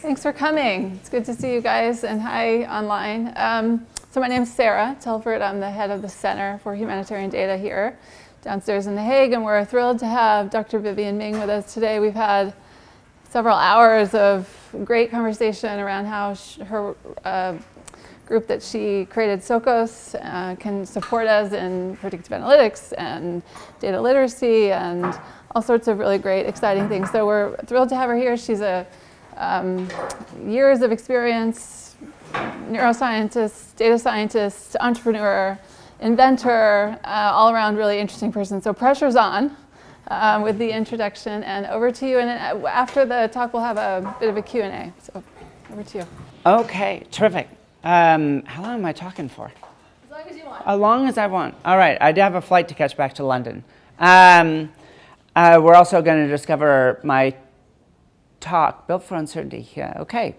Thanks for coming. It's good to see you guys, and hi online. So my name's Sarah Telford. I'm the head of the Center for Humanitarian Data here downstairs in The Hague, and we're thrilled to have Dr. Vivienne Ming with us today. We've had several hours of great conversation around how her group that she created, SOCHOS, can support us in predictive analytics and data literacy and all sorts of really great, exciting things. So we're thrilled to have her here. She's a years of experience, neuroscientist, data scientist, entrepreneur, inventor, all around really interesting person. So pressure's on with the introduction, and over to you. And then after the talk, we'll have a bit of a Q&A. So over to you. Okay, terrific. How long am I talking for? As long as you want. As long as I want. All right, I do have a flight to catch back to London. We're also going to discover my talk, Built for Uncertainty. Yeah, okay.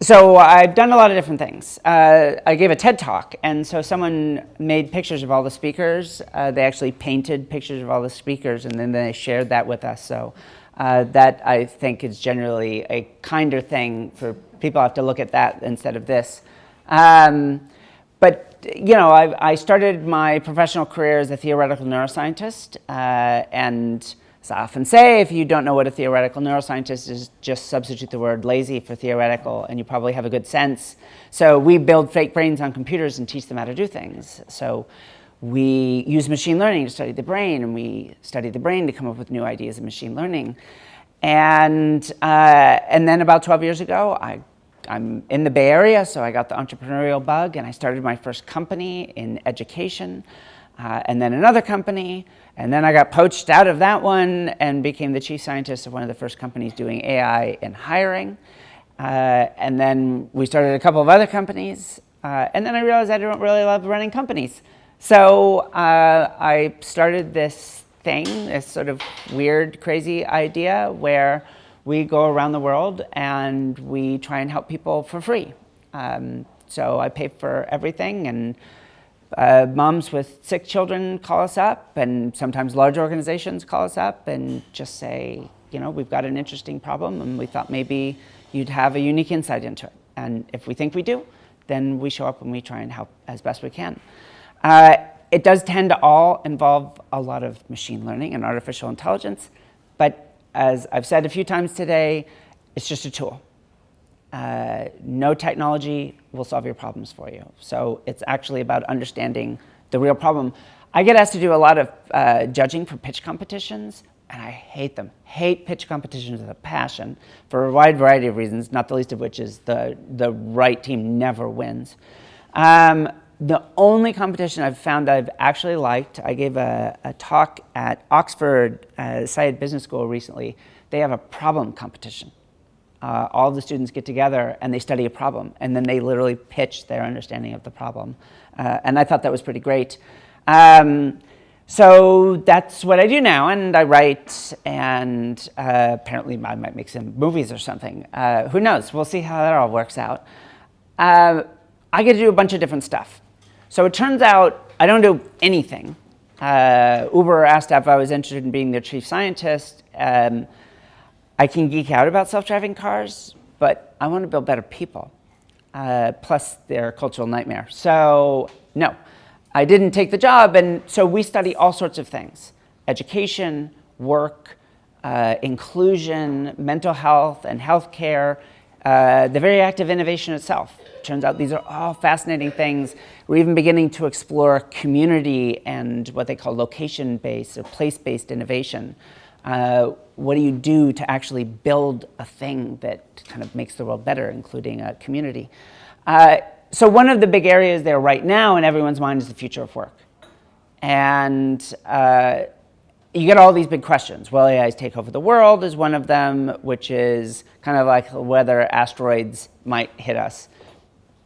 So I've done a lot of different things. I gave a TED Talk, and so someone made pictures of all the speakers. They actually painted pictures of all the speakers, and then they shared that with us. So that, I think, is generally a kinder thing for people have to look at that instead of this. But, you know, I started my professional career as a theoretical neuroscientist, and as I often say, if you don't know what a theoretical neuroscientist is, just substitute the word lazy for theoretical, and you probably have a good sense. So we build fake brains on computers and teach them how to do things. So we use machine learning to study the brain, and we study the brain to come up with new ideas in machine learning. And then about 12 years ago, I'm in the Bay Area, so I got the entrepreneurial bug, and I started my first company in education, and then another company, and then I got poached out of that one and became the chief scientist of one of the first companies doing AI in hiring. And then we started a couple of other companies, and then I realized I don't really love running companies. So I started this thing, this sort of weird, crazy idea where we go around the world and we try and help people for free. So I pay for everything, and moms with sick children call us up, and sometimes large organizations call us up and just say, you know, we've got an interesting problem, and we thought maybe you'd have a unique insight into it. And if we think we do, then we show up and we try and help as best we can. It does tend to all involve a lot of machine learning and artificial intelligence, but as I've said a few times today, it's just a tool. No technology will solve your problems for you. So it's actually about understanding the real problem. I get asked to do a lot of judging for pitch competitions, and I hate them. Hate pitch competitions with a passion for a wide variety of reasons, not the least of which is the right team never wins. The only competition I've found I've actually liked, I gave a talk at Oxford Syed Business School recently. They have a problem competition. All the students get together and they study a problem, and then they literally pitch their understanding of the problem. And I thought that was pretty great. So that's what I do now, and I write, and apparently I might make some movies or something. Who knows? We'll see how that all works out. I get to do a bunch of different stuff. So it turns out I don't do anything. Uber asked if I was interested in being their chief scientist. I can geek out about self-driving cars, but I want to build better people. Plus, they're a cultural nightmare. So no, I didn't take the job. And so we study all sorts of things: education, work, inclusion, mental health, and healthcare, the very act of innovation itself. Turns out these are all fascinating things. We're even beginning to explore community and what they call location-based or place-based innovation. What do you do to actually build a thing that kind of makes the world better, including a community? So one of the big areas there right now in everyone's mind is the future of work. And you get all these big questions. Will AIs take over the world is one of them, which is kind of like whether asteroids might hit us.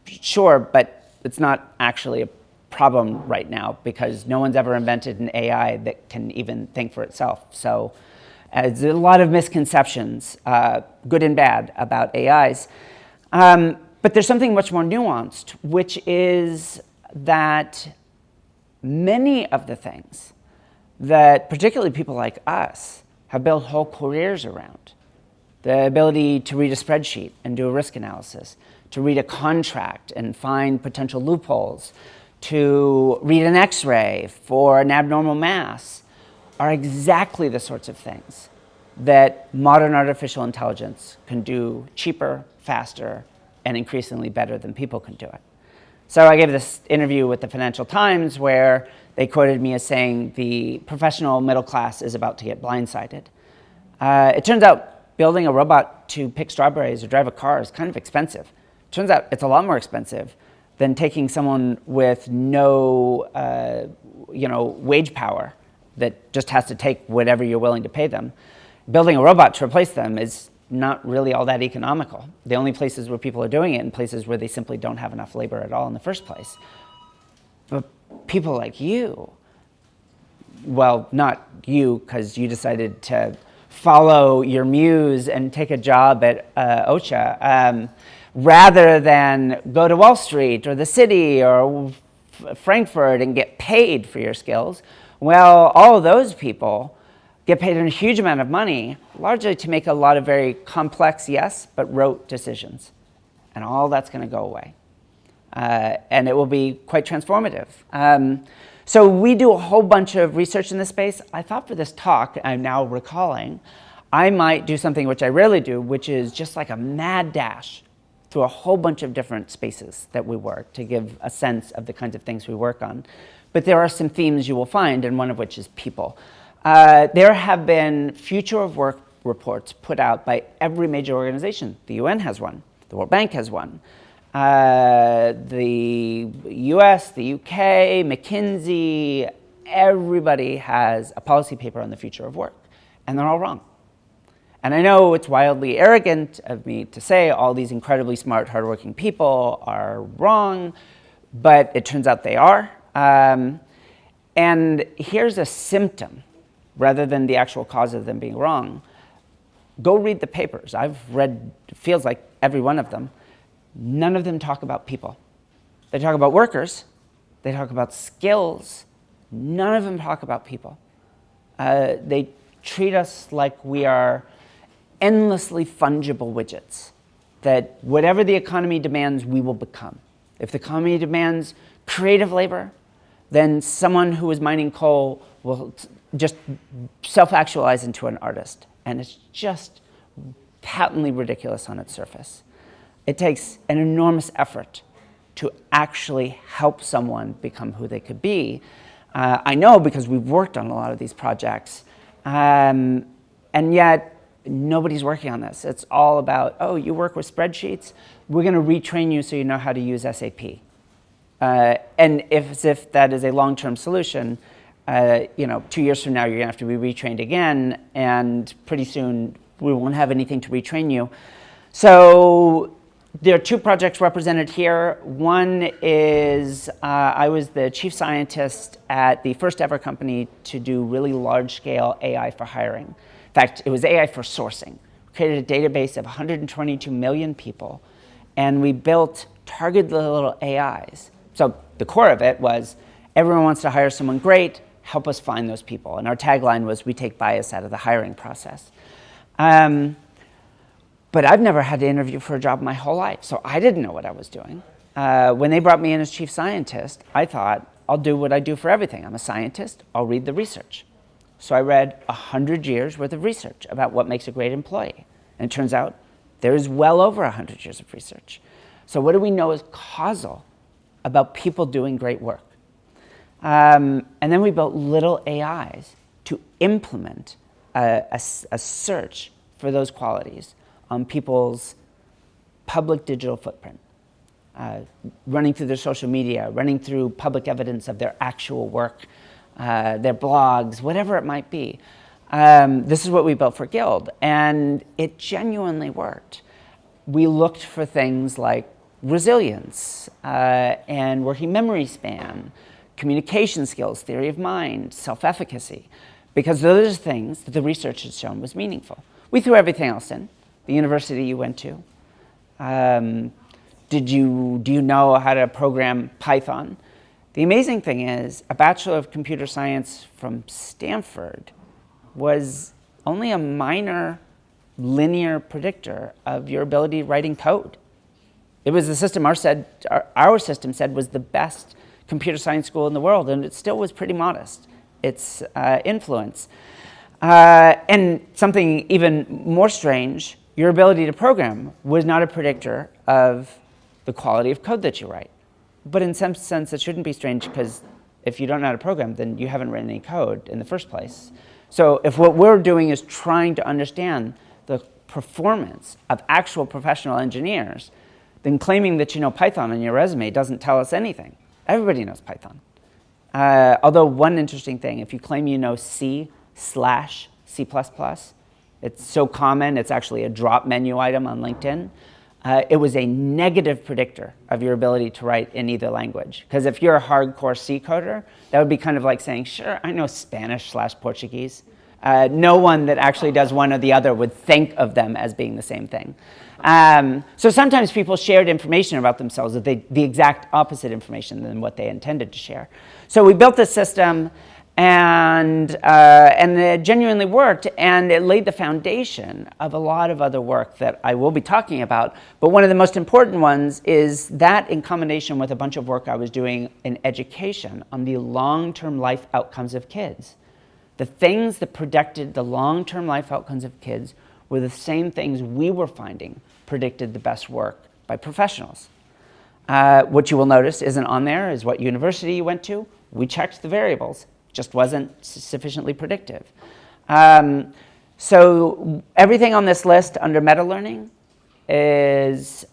Sure, but it's not actually a problem right now because no one's ever invented an AI that can even think for itself. So there's a lot of misconceptions, good and bad, about AIs. But there's something much more nuanced, which is that many of the things that particularly people like us have built whole careers around the ability to read a spreadsheet and do a risk analysis, to read a contract and find potential loopholes, to read an X-ray for an abnormal mass, are exactly the sorts of things that modern artificial intelligence can do cheaper, faster, and increasingly better than people can do it. So I gave this interview with the Financial Times where they quoted me as saying the professional middle class is about to get blindsided. It turns out building a robot to pick strawberries or drive a car is kind of expensive. Turns out it's a lot more expensive than taking someone with no wage power that just has to take whatever you're willing to pay them. Building a robot to replace them is not really all that economical. The only places where people are doing it in places where they simply don't have enough labor at all in the first place. But people like you, well, not you, because you decided to follow your muse and take a job at OCHA, rather than go to Wall Street or the city or Frankfurt and get paid for your skills. Well, all of those people get paid a huge amount of money, largely to make a lot of very complex, yes, but rote decisions. And all that's going to go away. And it will be quite transformative. So we do a whole bunch of research in this space. I thought for this talk, I'm now recalling, I might do something which I rarely do, which is just like a mad dash through a whole bunch of different spaces that we work to give a sense of the kinds of things we work on. But there are some themes you will find, and one of which is people. There have been future of work reports put out by every major organization. The UN has one. The World Bank has one. The US, the UK, McKinsey, everybody has a policy paper on the future of work. And they're all wrong. And I know it's wildly arrogant of me to say all these incredibly smart, hardworking people are wrong, but it turns out they are. And here's a symptom, rather than the actual cause of them being wrong. Go read the papers. I've read, it feels like every one of them. None of them talk about people. They talk about workers. They talk about skills. None of them talk about people. They treat us like we are endlessly fungible widgets, that whatever the economy demands, we will become. If the economy demands creative labor, then someone who is mining coal will just self-actualize into an artist. And it's just patently ridiculous on its surface. It takes an enormous effort to actually help someone become who they could be. I know because we've worked on a lot of these projects, and yet nobody's working on this. It's all about, oh, you work with spreadsheets? We're going to retrain you so you know how to use SAP. And if that is a long-term solution, 2 years from now, you're going to have to be retrained again, and pretty soon we won't have anything to retrain you. So there are 2 projects represented here. One is I was the chief scientist at the first ever company to do really large-scale AI for hiring. In fact, it was AI for sourcing. We created a database of 122 million people, and we built targeted little AIs. So the core of it was everyone wants to hire someone great, help us find those people. And our tagline was, we take bias out of the hiring process. But I've never had to interview for a job my whole life, so I didn't know what I was doing. When they brought me in as chief scientist, I thought, I'll do what I do for everything. I'm a scientist, I'll read the research. So I read 100 years worth of research about what makes a great employee. And it turns out there is well over 100 years of research. So what do we know is causal about people doing great work? And then we built little AIs to implement a search for those qualities on people's public digital footprint, running through their social media, running through public evidence of their actual work, their blogs, whatever it might be. This is what we built for Guild, and it genuinely worked. We looked for things like resilience and working memory span, communication skills, theory of mind, self-efficacy, because those are things that the research has shown was meaningful. We threw everything else in. The university you went to. Do you know how to program Python? The amazing thing is, a Bachelor of Computer Science from Stanford was only a minor linear predictor of your ability to writing code. It was the system our system said was the best computer science school in the world, and it still was pretty modest, its influence. And something even more strange, your ability to program was not a predictor of the quality of code that you write. But in some sense, it shouldn't be strange, because if you don't know how to program, then you haven't written any code in the first place. So if what we're doing is trying to understand the performance of actual professional engineers, then claiming that you know Python on your resume doesn't tell us anything. Everybody knows Python. Although one interesting thing, if you claim you know C/C++, it's so common, it's actually a drop menu item on LinkedIn. It was a negative predictor of your ability to write in either language. Because if you're a hardcore C coder, that would be kind of like saying, sure, I know Spanish/Portuguese. No one that actually does one or the other would think of them as being the same thing. So sometimes people shared information about themselves, the exact opposite information than what they intended to share. So we built this system, and it genuinely worked, and it laid the foundation of a lot of other work that I will be talking about. But one of the most important ones is that, in combination with a bunch of work I was doing in education on the long-term life outcomes of kids. The things that predicted the long-term life outcomes of kids were the same things we were finding predicted the best work by professionals. What you will notice isn't on there is what university you went to. We checked the variables, just wasn't sufficiently predictive. So everything on this list under meta-learning is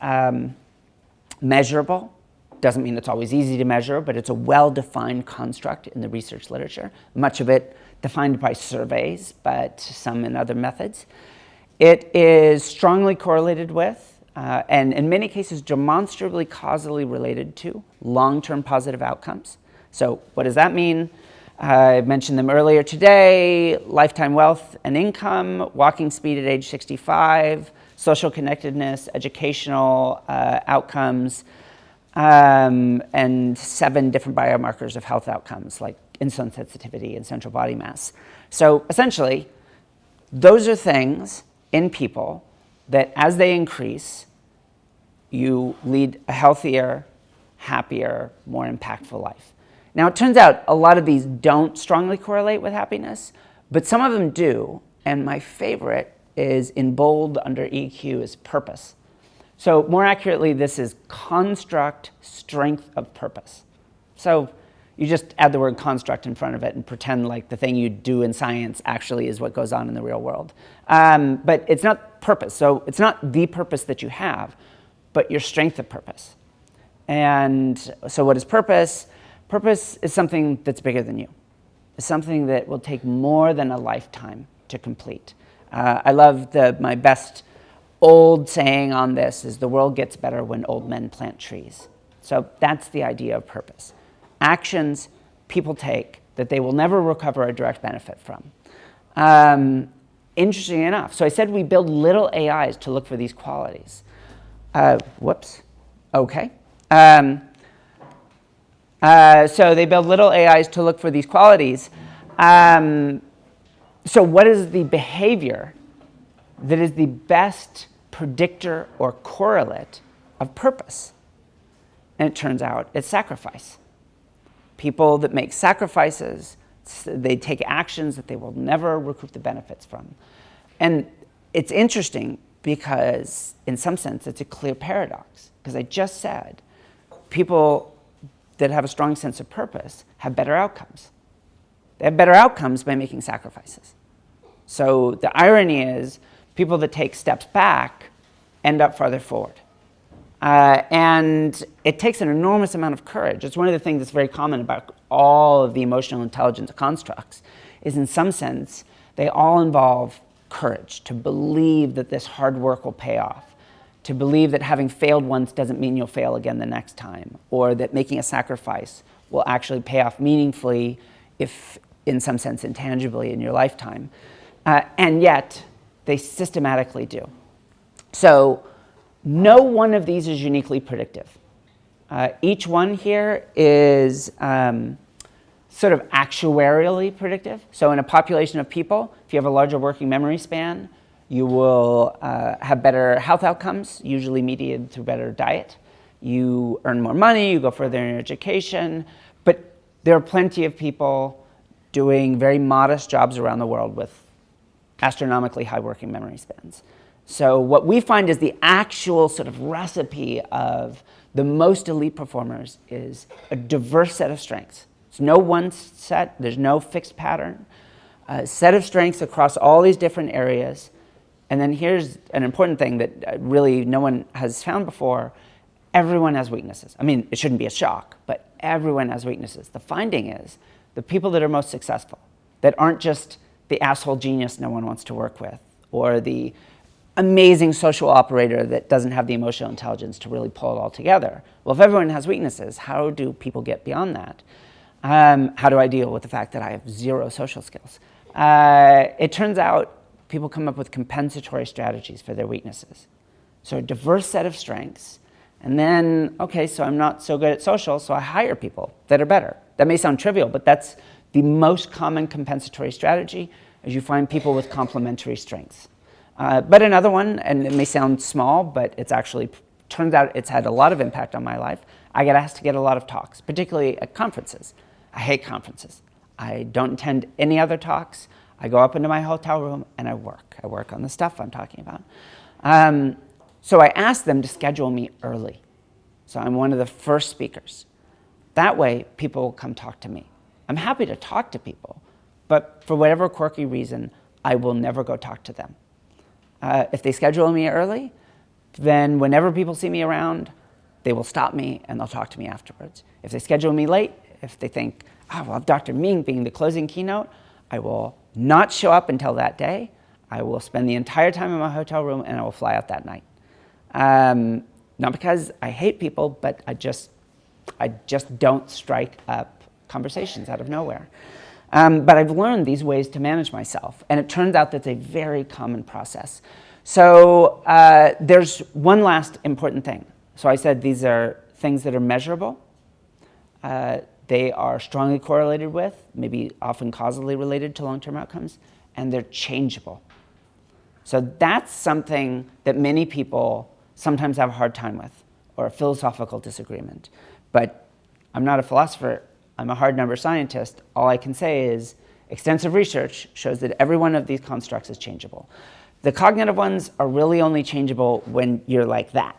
measurable. Doesn't mean it's always easy to measure, but it's a well-defined construct in the research literature. Much of it defined by surveys, but some in other methods. It is strongly correlated with, and in many cases demonstrably causally related to, long-term positive outcomes. So what does that mean? I mentioned them earlier today: lifetime wealth and income, walking speed at age 65, social connectedness, educational outcomes, and 7 different biomarkers of health outcomes like insulin sensitivity and central body mass. So essentially, those are things in people that as they increase, you lead a healthier, happier, more impactful life. Now, it turns out a lot of these don't strongly correlate with happiness, but some of them do, and my favorite is in bold under EQ is purpose. So more accurately, this is construct strength of purpose. So you just add the word construct in front of it and pretend like the thing you do in science actually is what goes on in the real world. But it's not purpose. So it's not the purpose that you have, but your strength of purpose. And so what is purpose? Purpose is something that's bigger than you. It's something that will take more than a lifetime to complete. I love my best old saying on this is, the world gets better when old men plant trees. So that's the idea of purpose. Actions people take that they will never recover a direct benefit from. Interesting enough, so I said we build little AIs to look for these qualities. Whoops. Okay. So they build little AIs to look for these qualities. So what is the behavior that is the best predictor or correlate of purpose? And it turns out it's sacrifice. People that make sacrifices, they take actions that they will never recoup the benefits from. And it's interesting because in some sense it's a clear paradox, because I just said people that have a strong sense of purpose have better outcomes. They have better outcomes by making sacrifices. So the irony is people that take steps back end up farther forward. And it takes an enormous amount of courage. It's one of the things that's very common about all of the emotional intelligence constructs, is in some sense, they all involve courage, to believe that this hard work will pay off, to believe that having failed once doesn't mean you'll fail again the next time, or that making a sacrifice will actually pay off meaningfully, if in some sense intangibly, in your lifetime. And yet, they systematically do. So no one of these is uniquely predictive. Each one here is sort of actuarially predictive. So in a population of people, if you have a larger working memory span, You will have better health outcomes, usually mediated through better diet. You earn more money, you go further in your education, but there are plenty of people doing very modest jobs around the world with astronomically high working memory spans. So what we find is the actual sort of recipe of the most elite performers is a diverse set of strengths. It's no one set, there's no fixed pattern. A set of strengths across all these different areas. And then here's an important thing that really no one has found before. Everyone has weaknesses. I mean, it shouldn't be a shock, but everyone has weaknesses. The finding is the people that are most successful, that aren't just the asshole genius no one wants to work with, or the amazing social operator that doesn't have the emotional intelligence to really pull it all together. Well, if everyone has weaknesses, how do people get beyond that? How do I deal with the fact that I have zero social skills? It turns out people come up with compensatory strategies for their weaknesses. So a diverse set of strengths. And then, okay, so I'm not so good at social, so I hire people that are better. That may sound trivial, but that's the most common compensatory strategy, is you find people with complementary strengths. But another one, and it may sound small, but it's actually, turns out it's had a lot of impact on my life. I get asked to get a lot of talks, particularly at conferences. I hate conferences. I don't attend any other talks. I go up into my hotel room and I work. I work on the stuff I'm talking about. So I asked them to schedule me early. So I'm one of the first speakers. That way, people will come talk to me. I'm happy to talk to people, but for whatever quirky reason, I will never go talk to them. If they schedule me early, then whenever people see me around, they will stop me and they'll talk to me afterwards. If they schedule me late, if they think, oh, well, Dr. Ming being the closing keynote, I will not show up until that day. I will spend the entire time in my hotel room and I will fly out that night. Not because I hate people, but I just don't strike up conversations out of nowhere. But I've learned these ways to manage myself, and it turns out that's a very common process. So there's one last important thing. So I said these are things that are measurable. They are strongly correlated with, maybe often causally related to long-term outcomes, and they're changeable. So that's something that many people sometimes have a hard time with, or a philosophical disagreement. But I'm not a philosopher, I'm a hard number scientist. All I can say is extensive research shows that every one of these constructs is changeable. The cognitive ones are really only changeable when you're like that.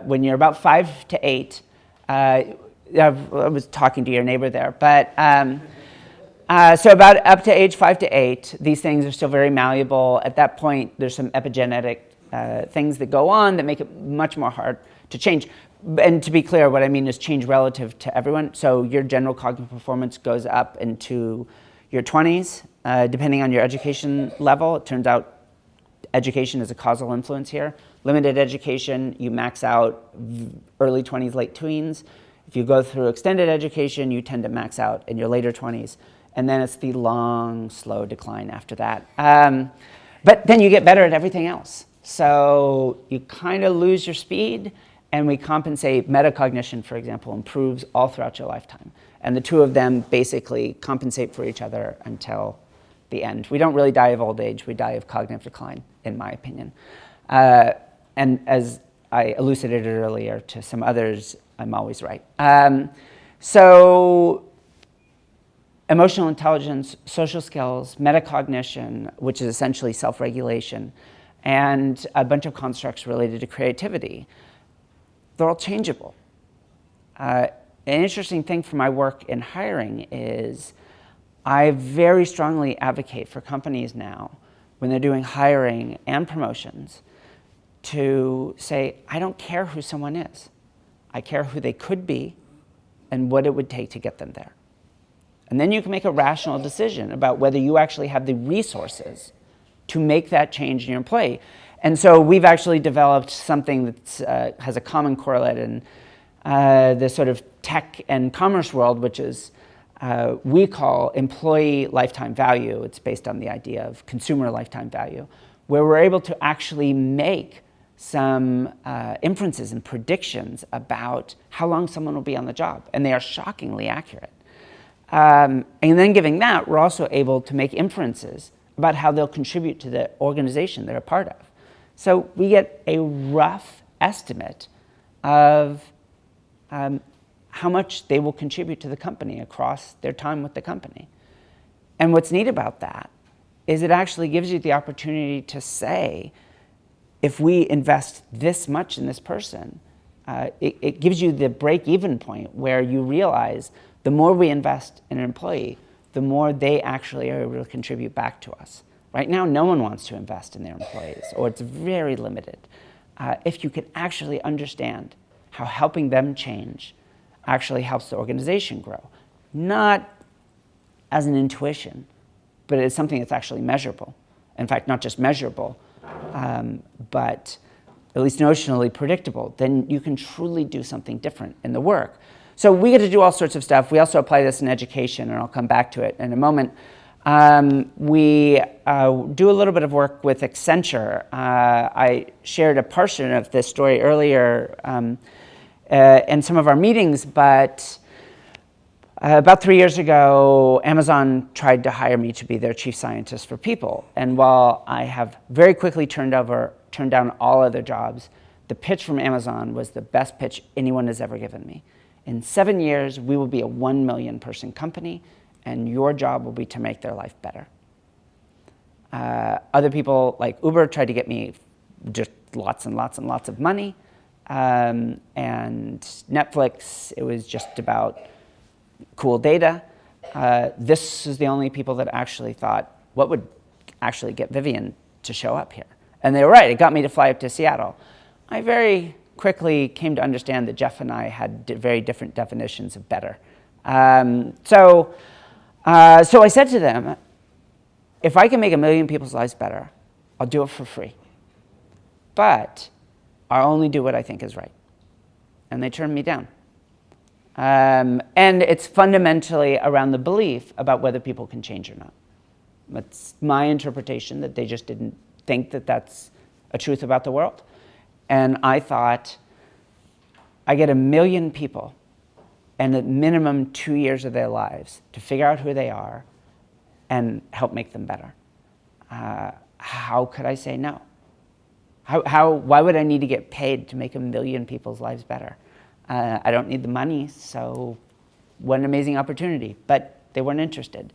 When you're about 5 to 8, I was talking to your neighbor there, but so about up to age 5 to 8, these things are still very malleable. At that point, there's some epigenetic things that go on that make it much more hard to change. And to be clear, what I mean is change relative to everyone. So your general cognitive performance goes up into your 20s, depending on your education level. It turns out education is a causal influence here. Limited education, you max out early 20s, late teens. If you go through extended education, you tend to max out in your later 20s. And then it's the long, slow decline after that. But then you get better at everything else. So you kind of lose your speed, and we compensate. Metacognition, for example, improves all throughout your lifetime. And the two of them basically compensate for each other until the end. We don't really die of old age, we die of cognitive decline, in my opinion. And as I elucidated earlier to some others, I'm always right. So emotional intelligence, social skills, metacognition, which is essentially self-regulation, and a bunch of constructs related to creativity, they're all changeable. An interesting thing for my work in hiring is I very strongly advocate for companies now, when they're doing hiring and promotions, to say, I don't care who someone is. I care who they could be and what it would take to get them there. And then you can make a rational decision about whether you actually have the resources to make that change in your employee. And so we've actually developed something that has a common correlate in the sort of tech and commerce world, which is we call employee lifetime value. It's based on the idea of consumer lifetime value, where we're able to actually make some inferences and predictions about how long someone will be on the job, and they are shockingly accurate. And then given that, we're also able to make inferences about how they'll contribute to the organization they're a part of. So we get a rough estimate of how much they will contribute to the company across their time with the company. And what's neat about that is it actually gives you the opportunity to say, if we invest this much in this person, it gives you the break-even point where you realize the more we invest in an employee, the more they actually are able to contribute back to us. Right now, no one wants to invest in their employees, or it's very limited. If you can actually understand how helping them change actually helps the organization grow, not as an intuition, but it's something that's actually measurable. In fact, not just measurable, but at least notionally predictable, then you can truly do something different in the work. So we get to do all sorts of stuff. We also apply this in education, and I'll come back to it in a moment. We do a little bit of work with Accenture. I shared a portion of this story earlier in some of our meetings, but about 3 years ago, Amazon tried to hire me to be their chief scientist for people. And while I have very quickly turned down all other jobs, the pitch from Amazon was the best pitch anyone has ever given me. In 7 years, we will be a 1 million person company, and your job will be to make their life better. Other people like Uber tried to get me just lots and lots and lots of money. And Netflix, it was just about cool data. This is the only people that actually thought, what would actually get Vivienne to show up here? And they were right, it got me to fly up to Seattle. I very quickly came to understand that Jeff and I had very different definitions of better. So I said to them, if I can make 1 million people's lives better, I'll do it for free. But I'll only do what I think is right. And they turned me down. And it's fundamentally around the belief about whether people can change or not. That's my interpretation, that they just didn't think that that's a truth about the world. And I thought, I get 1 million people and at minimum 2 years of their lives to figure out who they are and help make them better. How could I say no? Why would I need to get paid to make 1 million people's lives better? I don't need the money, so what an amazing opportunity. But they weren't interested.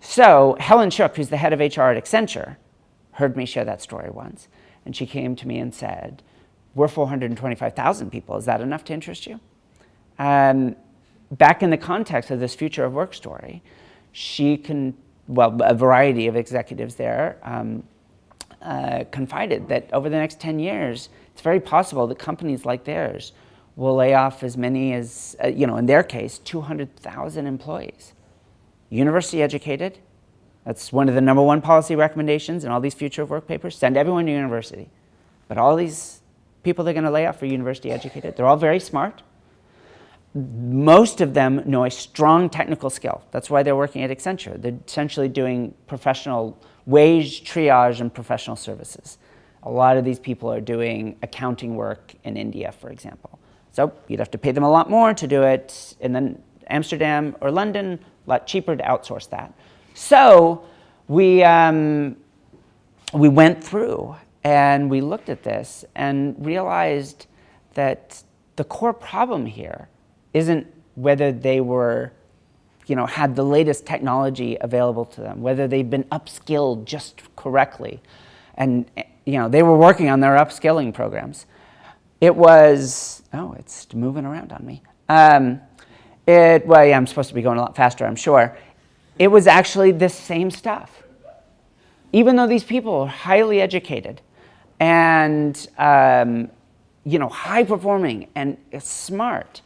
So Helen Shook, who's the head of HR at Accenture, heard me share that story once. And she came to me and said, we're 425,000 people. Is that enough to interest you? Back in the context of this future of work story, a variety of executives there confided that over the next 10 years, it's very possible that companies like theirs will lay off as many as, in their case, 200,000 employees. University educated, that's one of the #1 policy recommendations in all these future of work papers, send everyone to university. But all these people they're going to lay off are university educated. They're all very smart. Most of them know a strong technical skill. That's why they're working at Accenture. They're essentially doing professional wage triage and professional services. A lot of these people are doing accounting work in India, for example. So you'd have to pay them a lot more to do it in then Amsterdam or London, a lot cheaper to outsource that. So we went through and we looked at this and realized that the core problem here isn't whether they were, had the latest technology available to them, whether they've been upskilled just correctly. And, they were working on their upskilling programs. It was, it's moving around on me. I'm supposed to be going a lot faster, I'm sure. It was actually the same stuff. Even though these people are highly educated and, high performing and smart,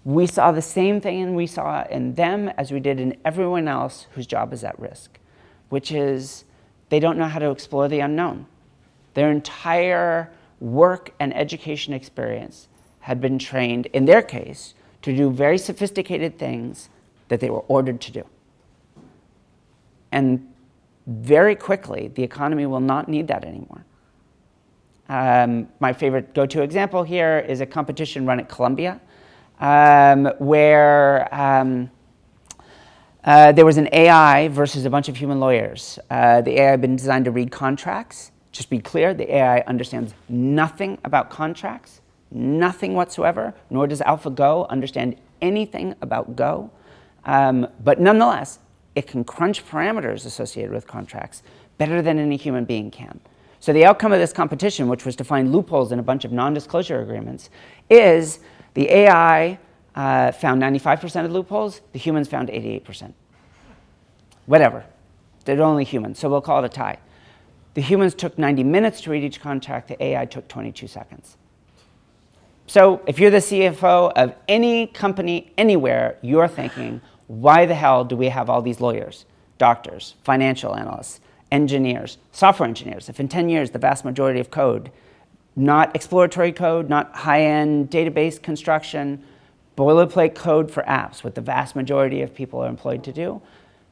we saw the same thing we saw in them as we did in everyone else whose job is at risk, which is they don't know how to explore the unknown. Their entire work and education experience had been trained, in their case, to do very sophisticated things that they were ordered to do. And very quickly, the economy will not need that anymore. My favorite go-to example here is a competition run at Columbia, where There was an AI versus a bunch of human lawyers. The AI had been designed to read contracts. Just be clear, the AI understands nothing about contracts, nothing whatsoever, nor does AlphaGo understand anything about Go. But nonetheless, it can crunch parameters associated with contracts better than any human being can. So the outcome of this competition, which was to find loopholes in a bunch of non-disclosure agreements, is the AI found 95% of loopholes, the humans found 88%. Whatever, they're only humans, so we'll call it a tie. The humans took 90 minutes to read each contract, the AI took 22 seconds. So if you're the CFO of any company anywhere, you're thinking, why the hell do we have all these lawyers, doctors, financial analysts, engineers, software engineers, if in 10 years the vast majority of code, not exploratory code, not high-end database construction, boilerplate code for apps, what the vast majority of people are employed to do,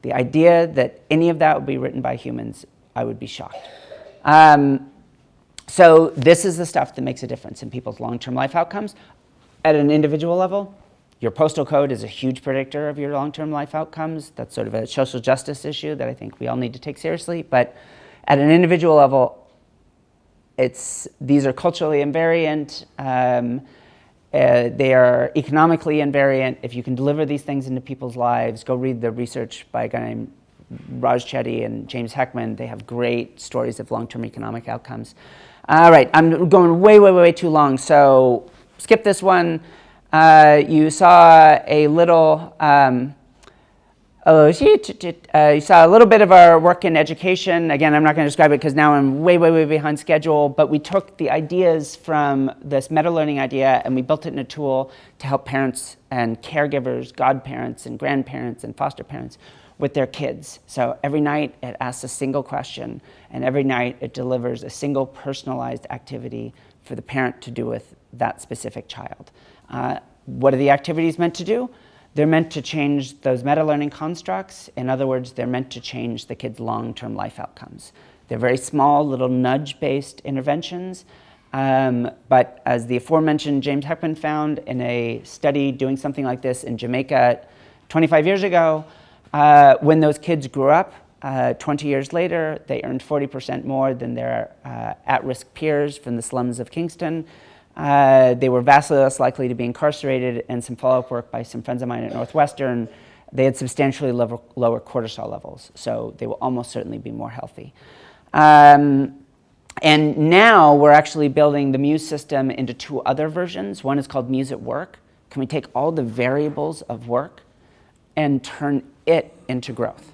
the idea that any of that would be written by humans, I would be shocked. So this is the stuff that makes a difference in people's long-term life outcomes. At an individual level, your postal code is a huge predictor of your long-term life outcomes. That's sort of a social justice issue that I think we all need to take seriously. But at an individual level, these are culturally invariant. They are economically invariant. If you can deliver these things into people's lives, go read the research by a guy named Raj Chetty and James Heckman. They have great stories of long-term economic outcomes. All right, I'm going way too long, so skip this one. You saw a little, you saw a little bit of our work in education. Again, I'm not going to describe it because now I'm way behind schedule, but we took the ideas from this meta-learning idea and we built it in a tool to help parents and caregivers, godparents and grandparents and foster parents with their kids. So every night it asks a single question, and every night it delivers a single personalized activity for the parent to do with that specific child. What are the activities meant to do? They're meant to change those meta-learning constructs. In other words, they're meant to change the kid's long-term life outcomes. They're very small, little nudge-based interventions, but as the aforementioned James Heckman found in a study doing something like this in Jamaica 25 years ago, when those kids grew up, 20 years later, they earned 40% more than their at-risk peers from the slums of Kingston. They were vastly less likely to be incarcerated, and some follow-up work by some friends of mine at Northwestern, they had substantially lower cortisol levels, so they will almost certainly be more healthy. And now we're actually building the Muse system into two other versions. One is called Muse at Work. Can we take all the variables of work and turn it into growth,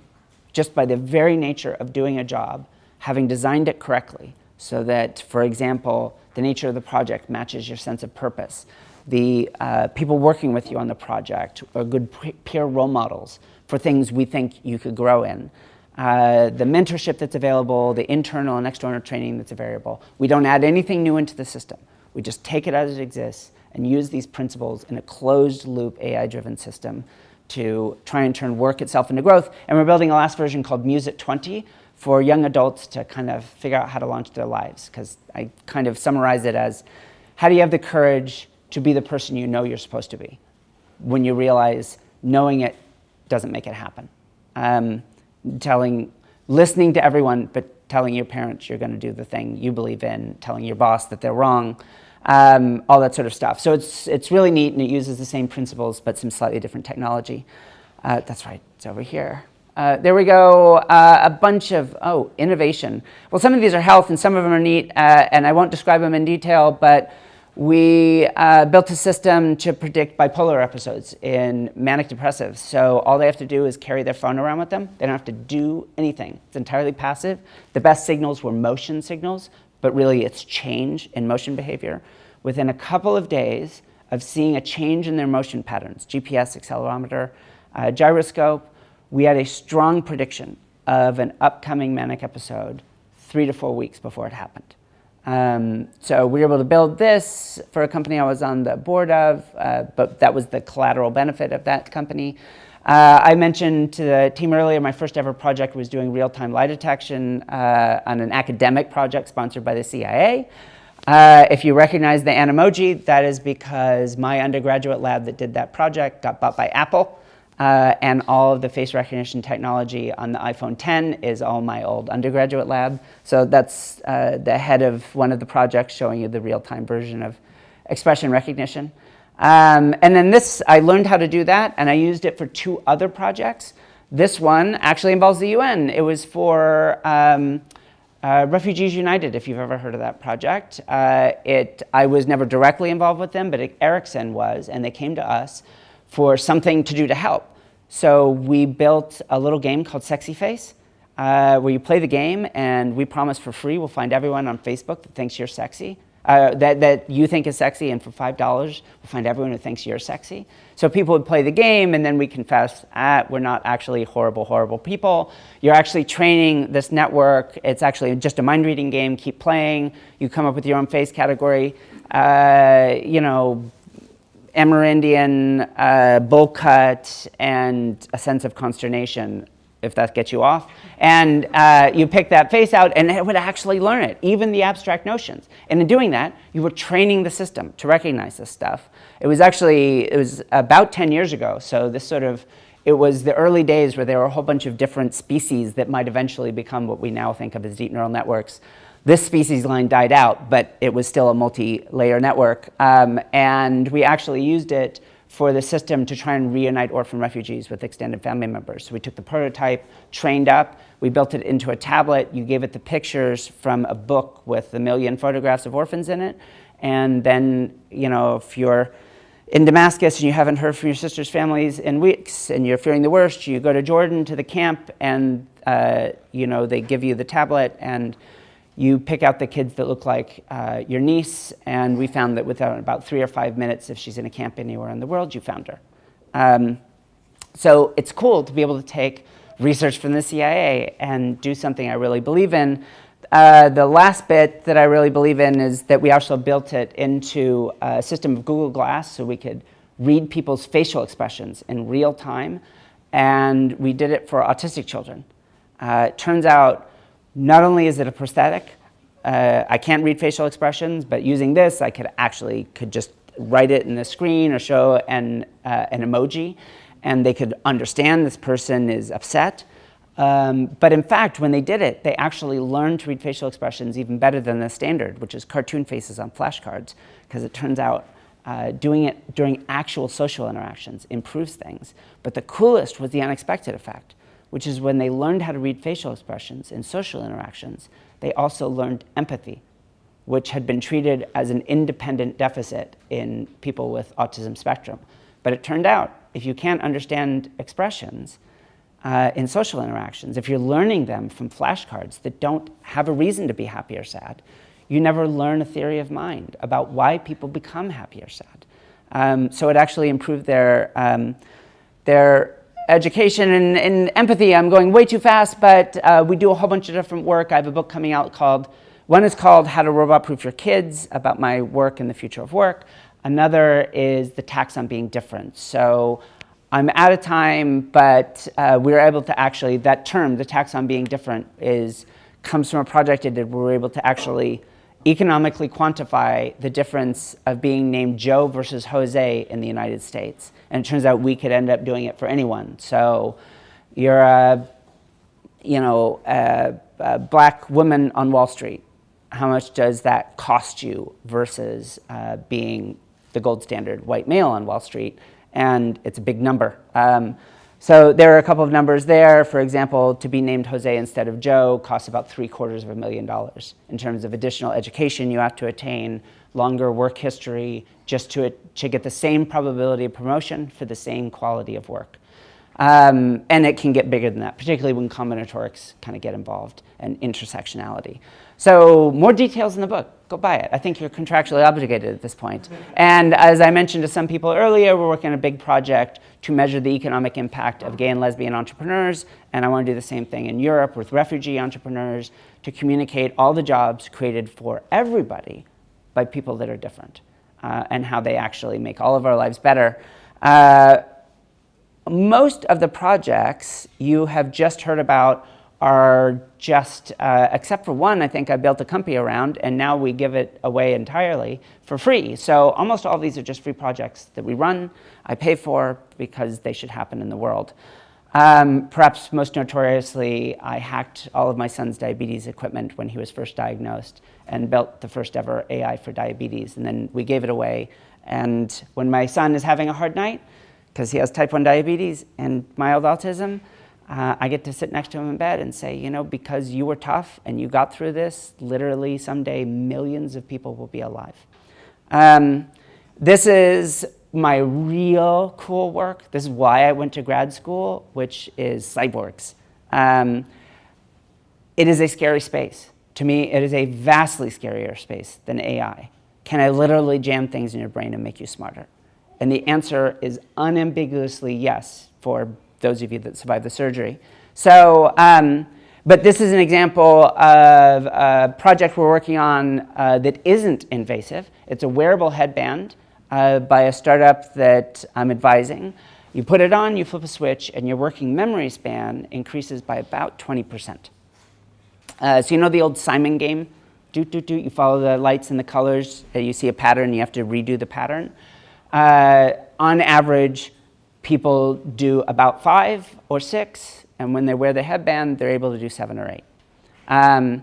just by the very nature of doing a job, having designed it correctly, so that, for example, the nature of the project matches your sense of purpose. The people working with you on the project are good peer role models for things we think you could grow in. The mentorship that's available, the internal and external training that's available. We don't add anything new into the system. We just take it as it exists and use these principles in a closed-loop AI-driven system to try and turn work itself into growth. And we're building a last version called Muse at 20 for young adults to kind of figure out how to launch their lives. Because I kind of summarize it as, how do you have the courage to be the person you know you're supposed to be when you realize knowing it doesn't make it happen? Listening to everyone, but telling your parents you're going to do the thing you believe in, telling your boss that they're wrong, all that sort of stuff. So it's really neat, and it uses the same principles, but some slightly different technology. That's right, it's over here. There we go, a bunch of, innovation. Well, some of these are health, and some of them are neat, and I won't describe them in detail, but we built a system to predict bipolar episodes in manic depressives. So all they have to do is carry their phone around with them. They don't have to do anything. It's entirely passive. The best signals were motion signals, but really it's change in motion behavior. Within a couple of days of seeing a change in their motion patterns, GPS, accelerometer, gyroscope, we had a strong prediction of an upcoming manic episode 3 to 4 weeks before it happened. So we were able to build this for a company I was on the board of, but that was the collateral benefit of that company. I mentioned to the team earlier, my first ever project was doing real-time lie detection on an academic project sponsored by the CIA. If you recognize the Animoji, that is because my undergraduate lab that did that project got bought by Apple. and all of the face recognition technology on the iPhone 10 is all my old undergraduate lab. So that's the head of one of the projects showing you the real-time version of expression recognition. And then this, I learned how to do that, and I used it for 2 other projects. This one actually involves the UN. It was for Refugees United, if you've ever heard of that project. I was never directly involved with them, but Ericsson was, and they came to us for something to do to help. So we built a little game called Sexy Face, where you play the game, and we promise for free we'll find everyone on Facebook that thinks you're sexy, that you think is sexy, and for $5 we'll find everyone who thinks you're sexy. So people would play the game, and then we confess, we're not actually horrible, horrible people. You're actually training this network. It's actually just a mind-reading game. Keep playing. You come up with your own face category. Amerindian, bowl cut, and a sense of consternation, if that gets you off. And you pick that face out, and it would actually learn it, even the abstract notions. And in doing that, you were training the system to recognize this stuff. It was about 10 years ago, so it was the early days where there were a whole bunch of different species that might eventually become what we now think of as deep neural networks. This species line died out, but it was still a multi-layer network. And we actually used it for the system to try and reunite orphan refugees with extended family members. So we took the prototype, trained up, we built it into a tablet, you gave it the pictures from a book with 1 million photographs of orphans in it, and then, if you're in Damascus and you haven't heard from your sister's families in weeks and you're fearing the worst, you go to Jordan to the camp, and they give you the tablet, and you pick out the kids that look like your niece, and we found that within about 3 or 5 minutes, if she's in a camp anywhere in the world, you found her. So it's cool to be able to take research from the CIA and do something I really believe in. The last bit that I really believe in is that we also built it into a system of Google Glass, so we could read people's facial expressions in real time, and we did it for autistic children. It turns out, not only is it a prosthetic, I can't read facial expressions, but using this, I could just write it in the screen or show an emoji, and they could understand this person is upset. But in fact, when they did it, they actually learned to read facial expressions even better than the standard, which is cartoon faces on flashcards, because it turns out doing it during actual social interactions improves things. But the coolest was the unexpected effect, which is when they learned how to read facial expressions in social interactions, they also learned empathy, which had been treated as an independent deficit in people with autism spectrum. But it turned out, if you can't understand expressions in social interactions, if you're learning them from flashcards that don't have a reason to be happy or sad, you never learn a theory of mind about why people become happy or sad. So it actually improved their education and empathy. I'm going way too fast, but we do a whole bunch of different work. I have a book coming out one is called How to Robot-Proof Your Kids, about my work in the future of work. Another is the tax on being different. So I'm out of time, but we were able to actually, that term, the tax on being different, comes from a project I did where we were able to actually economically quantify the difference of being named Joe versus Jose in the United States. And it turns out we could end up doing it for anyone. So you're a black woman on Wall Street. How much does that cost you versus being the gold standard white male on Wall Street? And it's a big number. So there are a couple of numbers there. For example, to be named Jose instead of Joe costs about $750,000 in terms of additional education you have to attain, longer work history, just to get the same probability of promotion for the same quality of work. And it can get bigger than that, particularly when combinatorics kind of get involved and intersectionality. So more details in the book. Go buy it. I think you're contractually obligated at this point. And as I mentioned to some people earlier, we're working on a big project to measure the economic impact of gay and lesbian entrepreneurs. And I want to do the same thing in Europe with refugee entrepreneurs to communicate all the jobs created for everybody by people that are different and how they actually make all of our lives better. Most of the projects you have just heard about are just, except for one, I think I built a company around, and now we give it away entirely for free. So almost all of these are just free projects that we run, I pay for, because they should happen in the world. Perhaps most notoriously, I hacked all of my son's diabetes equipment when he was first diagnosed and built the first ever AI for diabetes, and then we gave it away. And when my son is having a hard night, because he has type 1 diabetes and mild autism, I get to sit next to him in bed and say, you know, because you were tough and you got through this, literally someday millions of people will be alive. This is my real cool work. This is why I went to grad school, which is Cyborgs. It is a scary space. To me, it is a vastly scarier space than AI. Can I literally jam things in your brain and make you smarter? And the answer is unambiguously yes for those of you that survived the surgery. So, but this is an example of a project we're working on that isn't invasive. It's a wearable headband by a startup that I'm advising. You put it on, you flip a switch, and your working memory span increases by about 20%. So you know the old Simon game? You follow the lights and the colors, you see a pattern, you have to redo the pattern. On average, people do about 5 or 6, and when they wear the headband, they're able to do 7 or 8.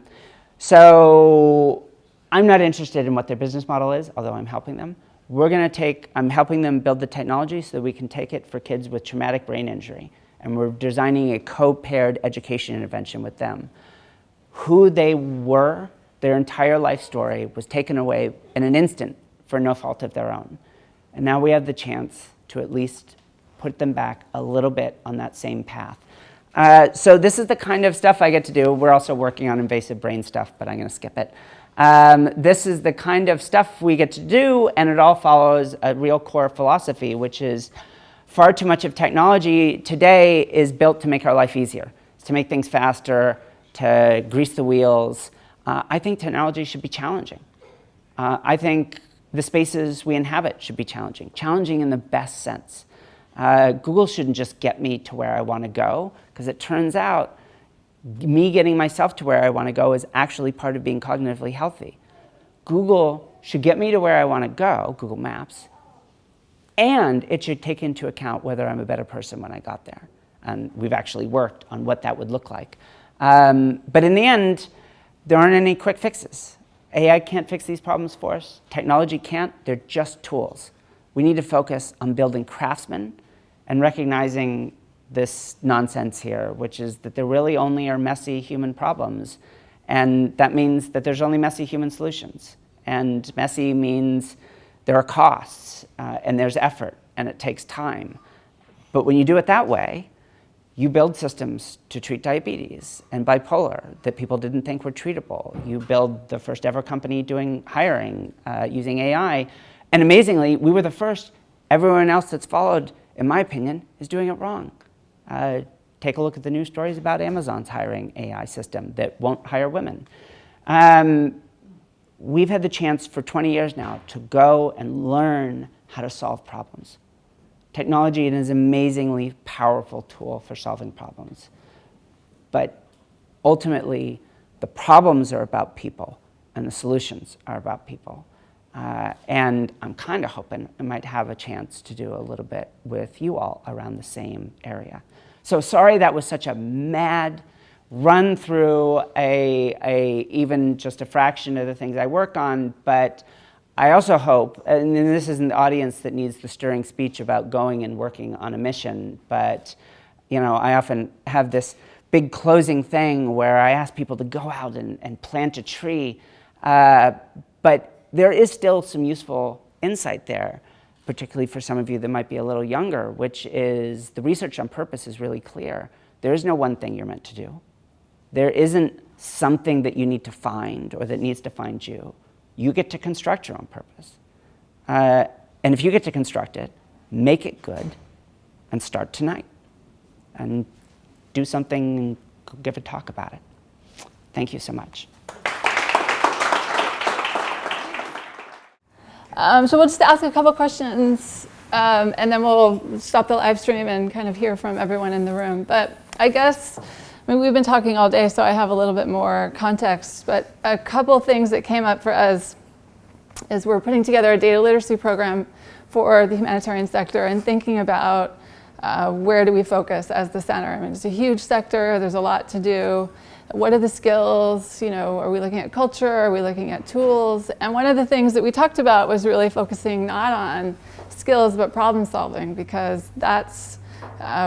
So I'm not interested in what their business model is, although I'm helping them. I'm helping them build the technology so that we can take it for kids with traumatic brain injury, and we're designing a co-paired education intervention with them. Who they were, their entire life story was taken away in an instant for no fault of their own. And now we have the chance to at least put them back a little bit on that same path. So this is the kind of stuff I get to do. We're also working on invasive brain stuff, but I'm going to skip it. This is the kind of stuff we get to do, and it all follows a real core philosophy, which is far too much of technology today is built to make our life easier, to make things faster, to grease the wheels. I think technology should be challenging. I think the spaces we inhabit should be challenging in the best sense. Google shouldn't just get me to where I want to go, because it turns out me getting myself to where I want to go is actually part of being cognitively healthy. Google should get me to where I want to go, Google Maps, and it should take into account whether I'm a better person when I got there. And we've actually worked on what that would look like. But in the end, there aren't any quick fixes. AI can't fix these problems for us. Technology can't. They're just tools. We need to focus on building craftsmen and recognizing this nonsense here, which is that there really only are messy human problems. And that means that there's only messy human solutions. And messy means there are costs, and there's effort, and it takes time. But when you do it that way, you build systems to treat diabetes and bipolar that people didn't think were treatable. You build the first ever company doing hiring using AI. And amazingly, we were the first. Everyone else that's followed, in my opinion, is doing it wrong. Take a look at the news stories about Amazon's hiring AI system that won't hire women. We've had the chance for 20 years now to go and learn how to solve problems. Technology is an amazingly powerful tool for solving problems. But ultimately, the problems are about people, and the solutions are about people. And I'm kind of hoping I might have a chance to do a little bit with you all around the same area. So sorry that was such a mad run through even just a fraction of the things I work on, but I also hope, and this is an audience that needs the stirring speech about going and working on a mission, but you know, I often have this big closing thing where I ask people to go out and plant a tree, but there is still some useful insight there, particularly for some of you that might be a little younger, which is the research on purpose is really clear. There is no one thing you're meant to do. There isn't something that you need to find or that needs to find you. You get to construct your own purpose. And if you get to construct it, make it good, and start tonight. And do something and give a talk about it. Thank you so much. So we'll just ask a couple questions, and then we'll stop the live stream and kind of hear from everyone in the room. But I guess I mean, we've been talking all day, so I have a little bit more context, but a couple things that came up for us is we're putting together a data literacy program for the humanitarian sector and thinking about where do we focus as the center. I mean, it's a huge sector, there's a lot to do. What are the skills? You know, are we looking at culture? Are we looking at tools? And one of the things that we talked about was really focusing not on skills, but problem solving, because that's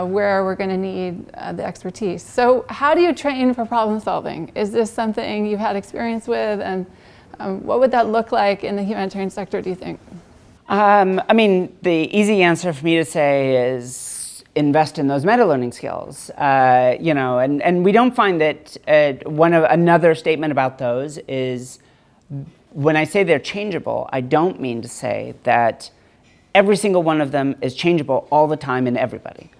where we're going to need the expertise. So how do you train for problem solving? Is this something you've had experience with? And what would that look like in the humanitarian sector, do you think? I mean, the easy answer for me to say is invest in those meta-learning skills. You know, and we don't find that another statement about those is when I say they're changeable, I don't mean to say that every single one of them is changeable all the time in everybody.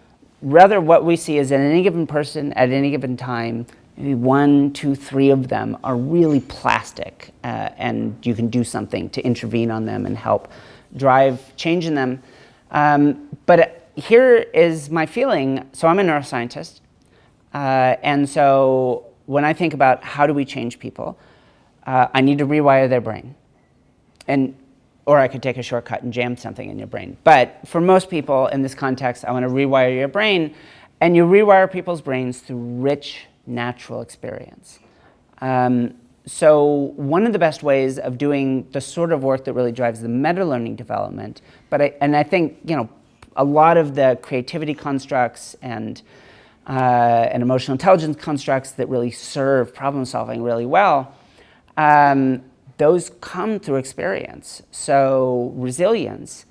Rather, what we see is that any given person at any given time, maybe 1, 2, 3 of them are really plastic, and you can do something to intervene on them and help drive change in them. But here is my feeling. So I'm a neuroscientist, and so when I think about how do we change people, I need to rewire their brain. Or I could take a shortcut and jam something in your brain. But for most people in this context, I want to rewire your brain. And you rewire people's brains through rich, natural experience. So one of the best ways of doing the sort of work that really drives the meta-learning development, I think, you know, a lot of the creativity constructs and emotional intelligence constructs that really serve problem solving really well, those come through experience. So resilience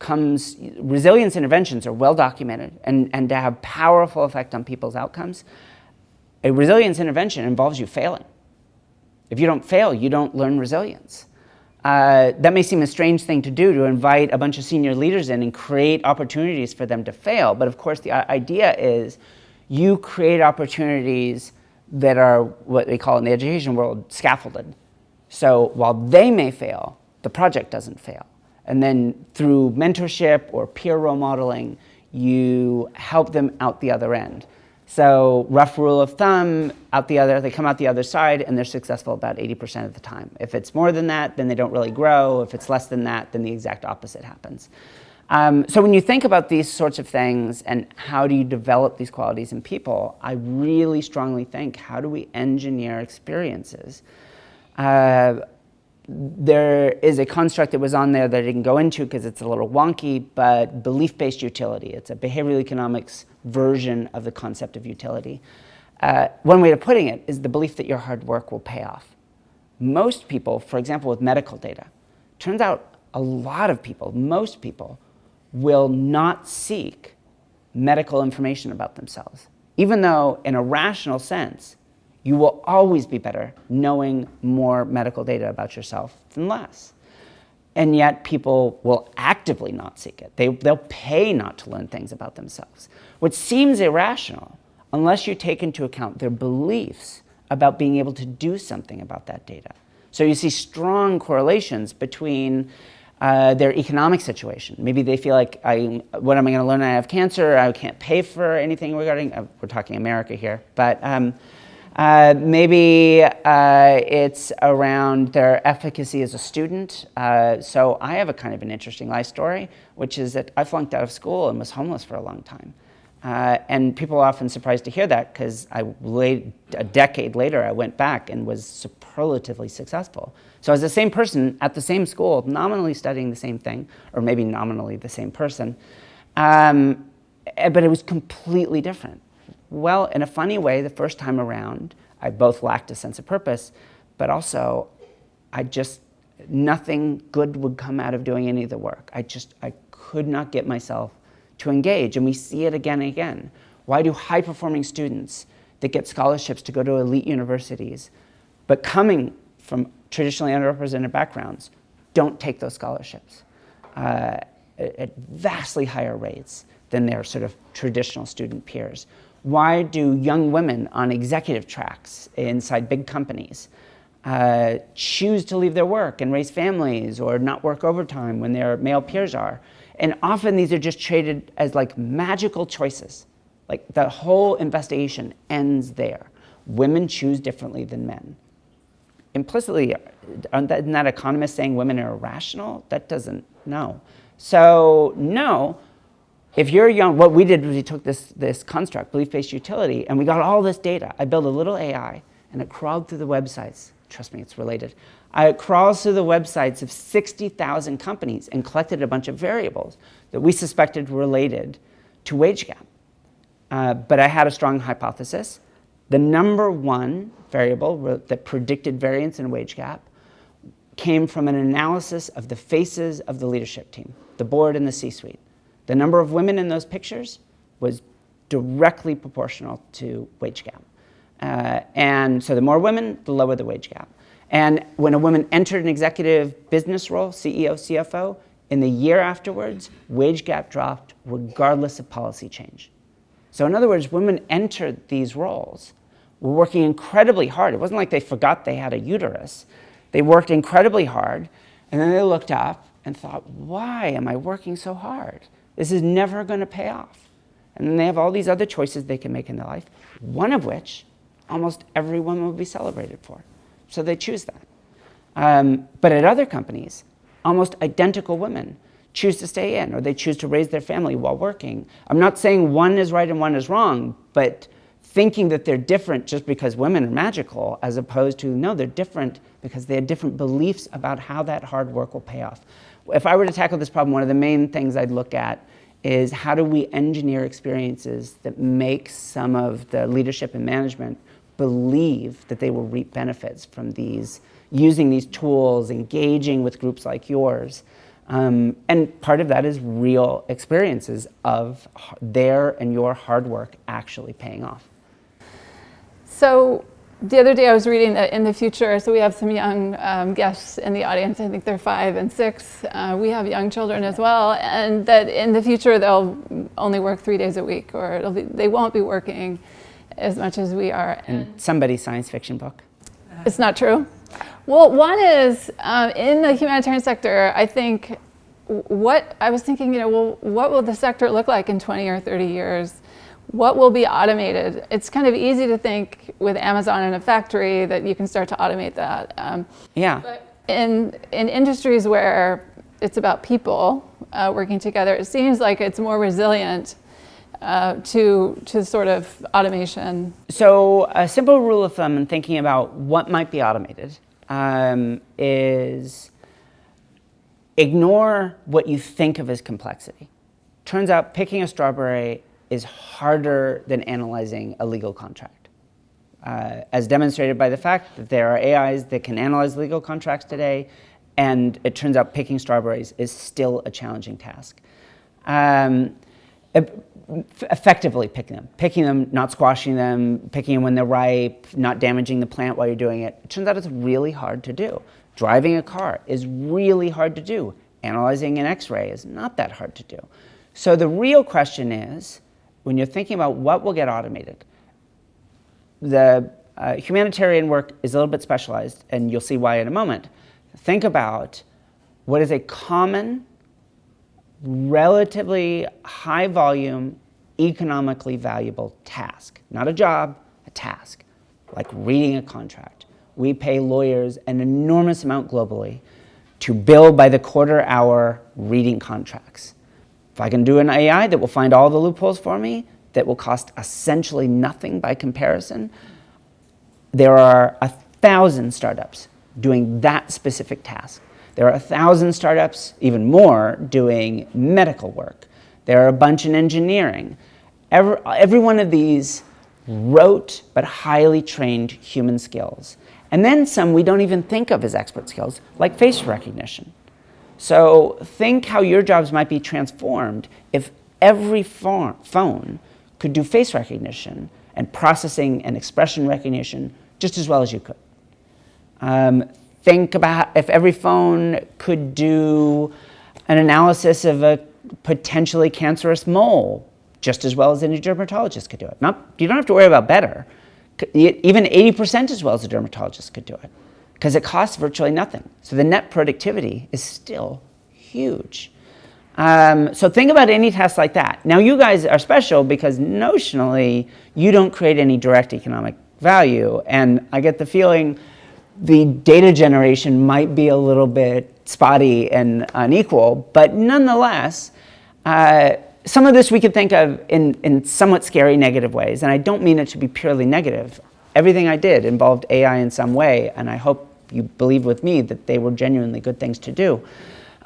interventions are well documented and to have powerful effect on people's outcomes. A resilience intervention involves you failing. If you don't fail, you don't learn resilience. That may seem a strange thing to do, to invite a bunch of senior leaders in and create opportunities for them to fail. But of course, the idea is you create opportunities that are what they call in the education world scaffolded. So while they may fail, the project doesn't fail. And then through mentorship or peer role modeling, you help them out the other end. So rough rule of thumb, they come out the other side and they're successful about 80% of the time. If it's more than that, then they don't really grow. If it's less than that, then the exact opposite happens. So when you think about these sorts of things and how do you develop these qualities in people, I really strongly think, how do we engineer experiences? There is a construct that was on there that I didn't go into because it's a little wonky, but belief-based utility. It's a behavioral economics version of the concept of utility. One way of putting it is the belief that your hard work will pay off. Most people, for example, with medical data, turns out a lot of people, most people, will not seek medical information about themselves, even though in a rational sense, you will always be better knowing more medical data about yourself than less. And yet people will actively not seek it. They'll pay not to learn things about themselves, which seems irrational unless you take into account their beliefs about being able to do something about that data. So you see strong correlations between their economic situation. Maybe they feel like, what am I going to learn? I have cancer. I can't pay for anything regarding, we're talking America here, but maybe it's around their efficacy as a student. So I have a kind of an interesting life story, which is that I flunked out of school and was homeless for a long time. And people are often surprised to hear that because a decade later, I went back and was superlatively successful. So I was the same person at the same school, nominally studying the same thing, or maybe nominally the same person, but it was completely different. Well, in a funny way, the first time around, I both lacked a sense of purpose, but also nothing good would come out of doing any of the work. I could not get myself to engage, and we see it again and again. Why do high-performing students that get scholarships to go to elite universities, but coming from traditionally underrepresented backgrounds, don't take those scholarships at vastly higher rates than their sort of traditional student peers? Why do young women on executive tracks inside big companies choose to leave their work and raise families or not work overtime when their male peers are? And often these are just traded as like magical choices. Like the whole investigation ends there. Women choose differently than men. Implicitly, isn't that economists saying women are irrational? That doesn't, no. So no, if you're young, what we did was we took this construct, belief-based utility, and we got all this data. I built a little AI, and it crawled through the websites. Trust me, it's related. It crawls through the websites of 60,000 companies and collected a bunch of variables that we suspected were related to wage gap. But I had a strong hypothesis. The number one variable that predicted variance in wage gap came from an analysis of the faces of the leadership team, the board and the C-suite. The number of women in those pictures was directly proportional to wage gap. And so the more women, the lower the wage gap. And when a woman entered an executive business role, CEO, CFO, in the year afterwards, wage gap dropped regardless of policy change. So in other words, women entered these roles, were working incredibly hard. It wasn't like they forgot they had a uterus. They worked incredibly hard, and then they looked up and thought, why am I working so hard? This is never going to pay off. And then they have all these other choices they can make in their life, one of which almost every woman will be celebrated for. So they choose that. But at other companies, almost identical women choose to stay in, or they choose to raise their family while working. I'm not saying one is right and one is wrong, but thinking that they're different just because women are magical, as opposed to, no, they're different because they have different beliefs about how that hard work will pay off. If I were to tackle this problem, one of the main things I'd look at is how do we engineer experiences that make some of the leadership and management believe that they will reap benefits from using these tools, engaging with groups like yours. And part of that is real experiences of their and your hard work actually paying off. So the other day I was reading that in the future, so we have some young guests in the audience, I think they're 5 and 6. We have young children as well, and that in the future they'll only work 3 days a week, or they won't be working as much as we are. And somebody's science fiction book. It's not true. Well, one is in the humanitarian sector, I think what I was thinking, what will the sector look like in 20 or 30 years? What will be automated? It's kind of easy to think with Amazon in a factory that you can start to automate that. Yeah. But in industries where it's about people working together, it seems like it's more resilient to sort of automation. So a simple rule of thumb in thinking about what might be automated is ignore what you think of as complexity. Turns out picking a strawberry is harder than analyzing a legal contract. As demonstrated by the fact that there are AIs that can analyze legal contracts today, and it turns out picking strawberries is still a challenging task. Effectively picking them, not squashing them, picking them when they're ripe, not damaging the plant while you're doing it. It turns out it's really hard to do. Driving a car is really hard to do. Analyzing an X-ray is not that hard to do. So the real question is, when you're thinking about what will get automated, the humanitarian work is a little bit specialized, and you'll see why in a moment. Think about what is a common, relatively high volume, economically valuable task. Not a job, a task, like reading a contract. We pay lawyers an enormous amount globally to bill by the quarter hour reading contracts. If I can do an AI that will find all the loopholes for me, that will cost essentially nothing by comparison, there are 1,000 startups doing that specific task. There are 1,000 startups, even more, doing medical work. There are a bunch in engineering. Every one of these rote but highly trained human skills. And then some we don't even think of as expert skills, like face recognition. So think how your jobs might be transformed if every phone could do face recognition and processing and expression recognition just as well as you could. Think about if every phone could do an analysis of a potentially cancerous mole just as well as any dermatologist could do it. You don't have to worry about better. Even 80% as well as a dermatologist could do it, because it costs virtually nothing. So the net productivity is still huge. So think about any test like that. Now you guys are special because notionally you don't create any direct economic value, and I get the feeling the data generation might be a little bit spotty and unequal, but nonetheless, some of this we could think of in somewhat scary negative ways, and I don't mean it to be purely negative. Everything I did involved AI in some way, and I hope you believe with me that they were genuinely good things to do.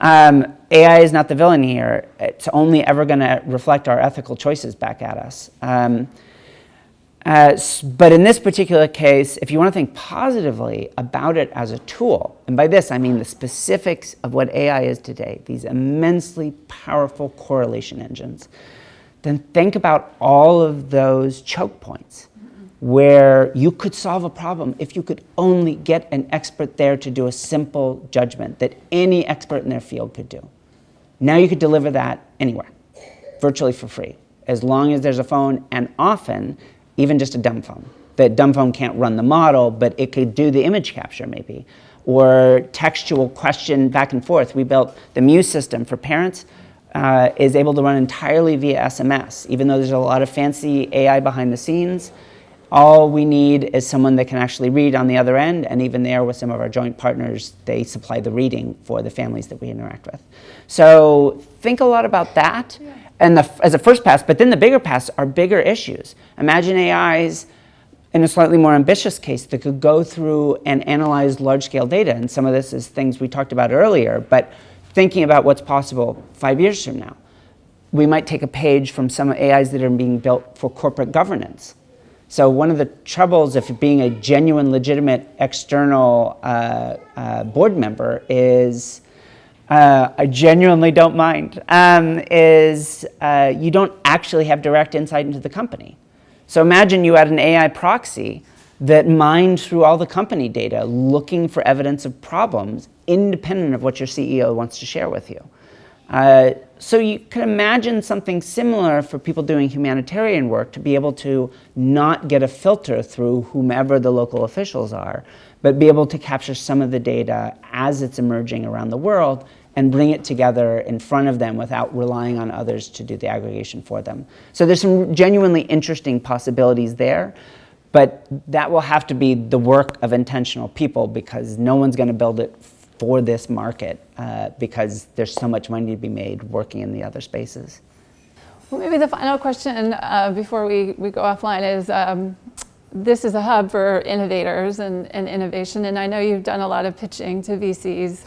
AI is not the villain here. It's only ever going to reflect our ethical choices back at us. But in this particular case, if you want to think positively about it as a tool, and by this I mean the specifics of what AI is today, these immensely powerful correlation engines, then think about all of those choke points where you could solve a problem if you could only get an expert there to do a simple judgment that any expert in their field could do. Now you could deliver that anywhere, virtually for free, as long as there's a phone, and often even just a dumb phone. The dumb phone can't run the model, but it could do the image capture maybe, or textual question back and forth. We built the Muse system for parents, is able to run entirely via SMS, even though there's a lot of fancy AI behind the scenes. All we need is someone that can actually read on the other end, and even there with some of our joint partners, they supply the reading for the families that we interact with. So think a lot about that and as a first pass, but then the bigger pass are bigger issues. Imagine AIs in a slightly more ambitious case that could go through and analyze large-scale data, and some of this is things we talked about earlier, but thinking about what's possible 5 years from now. We might take a page from some AIs that are being built for corporate governance. So one of the troubles of being a genuine, legitimate external board member is, I genuinely don't mind, is you don't actually have direct insight into the company. So imagine you had an AI proxy that mined through all the company data, looking for evidence of problems, independent of what your CEO wants to share with you. So you can imagine something similar for people doing humanitarian work, to be able to not get a filter through whomever the local officials are, but be able to capture some of the data as it's emerging around the world and bring it together in front of them without relying on others to do the aggregation for them. So there's some genuinely interesting possibilities there, but that will have to be the work of intentional people, because no one's going to build it for this market, because there's so much money to be made working in the other spaces. Well, maybe the final question before we go offline is, this is a hub for innovators and innovation, and I know you've done a lot of pitching to VCs.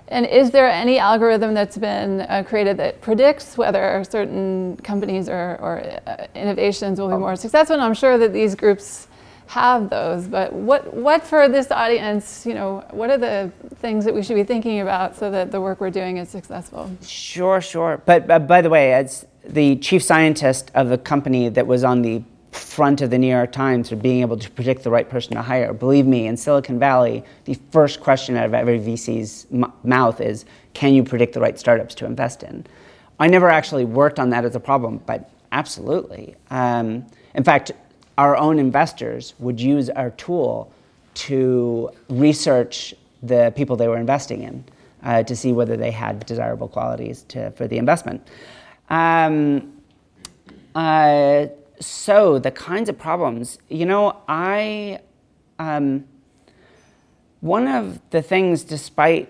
And is there any algorithm that's been created that predicts whether certain companies or innovations will be more successful? And I'm sure that these groups have those, but what for this audience, what are the things that we should be thinking about so that the work we're doing is successful? Sure. But by the way, as the chief scientist of a company that was on the front of the New York Times for being able to predict the right person to hire, believe me, in Silicon Valley, the first question out of every VC's mouth is, can you predict the right startups to invest in? I never actually worked on that as a problem, but absolutely. In fact, our own investors would use our tool to research the people they were investing in to see whether they had desirable qualities for the investment. So the kinds of problems, one of the things, despite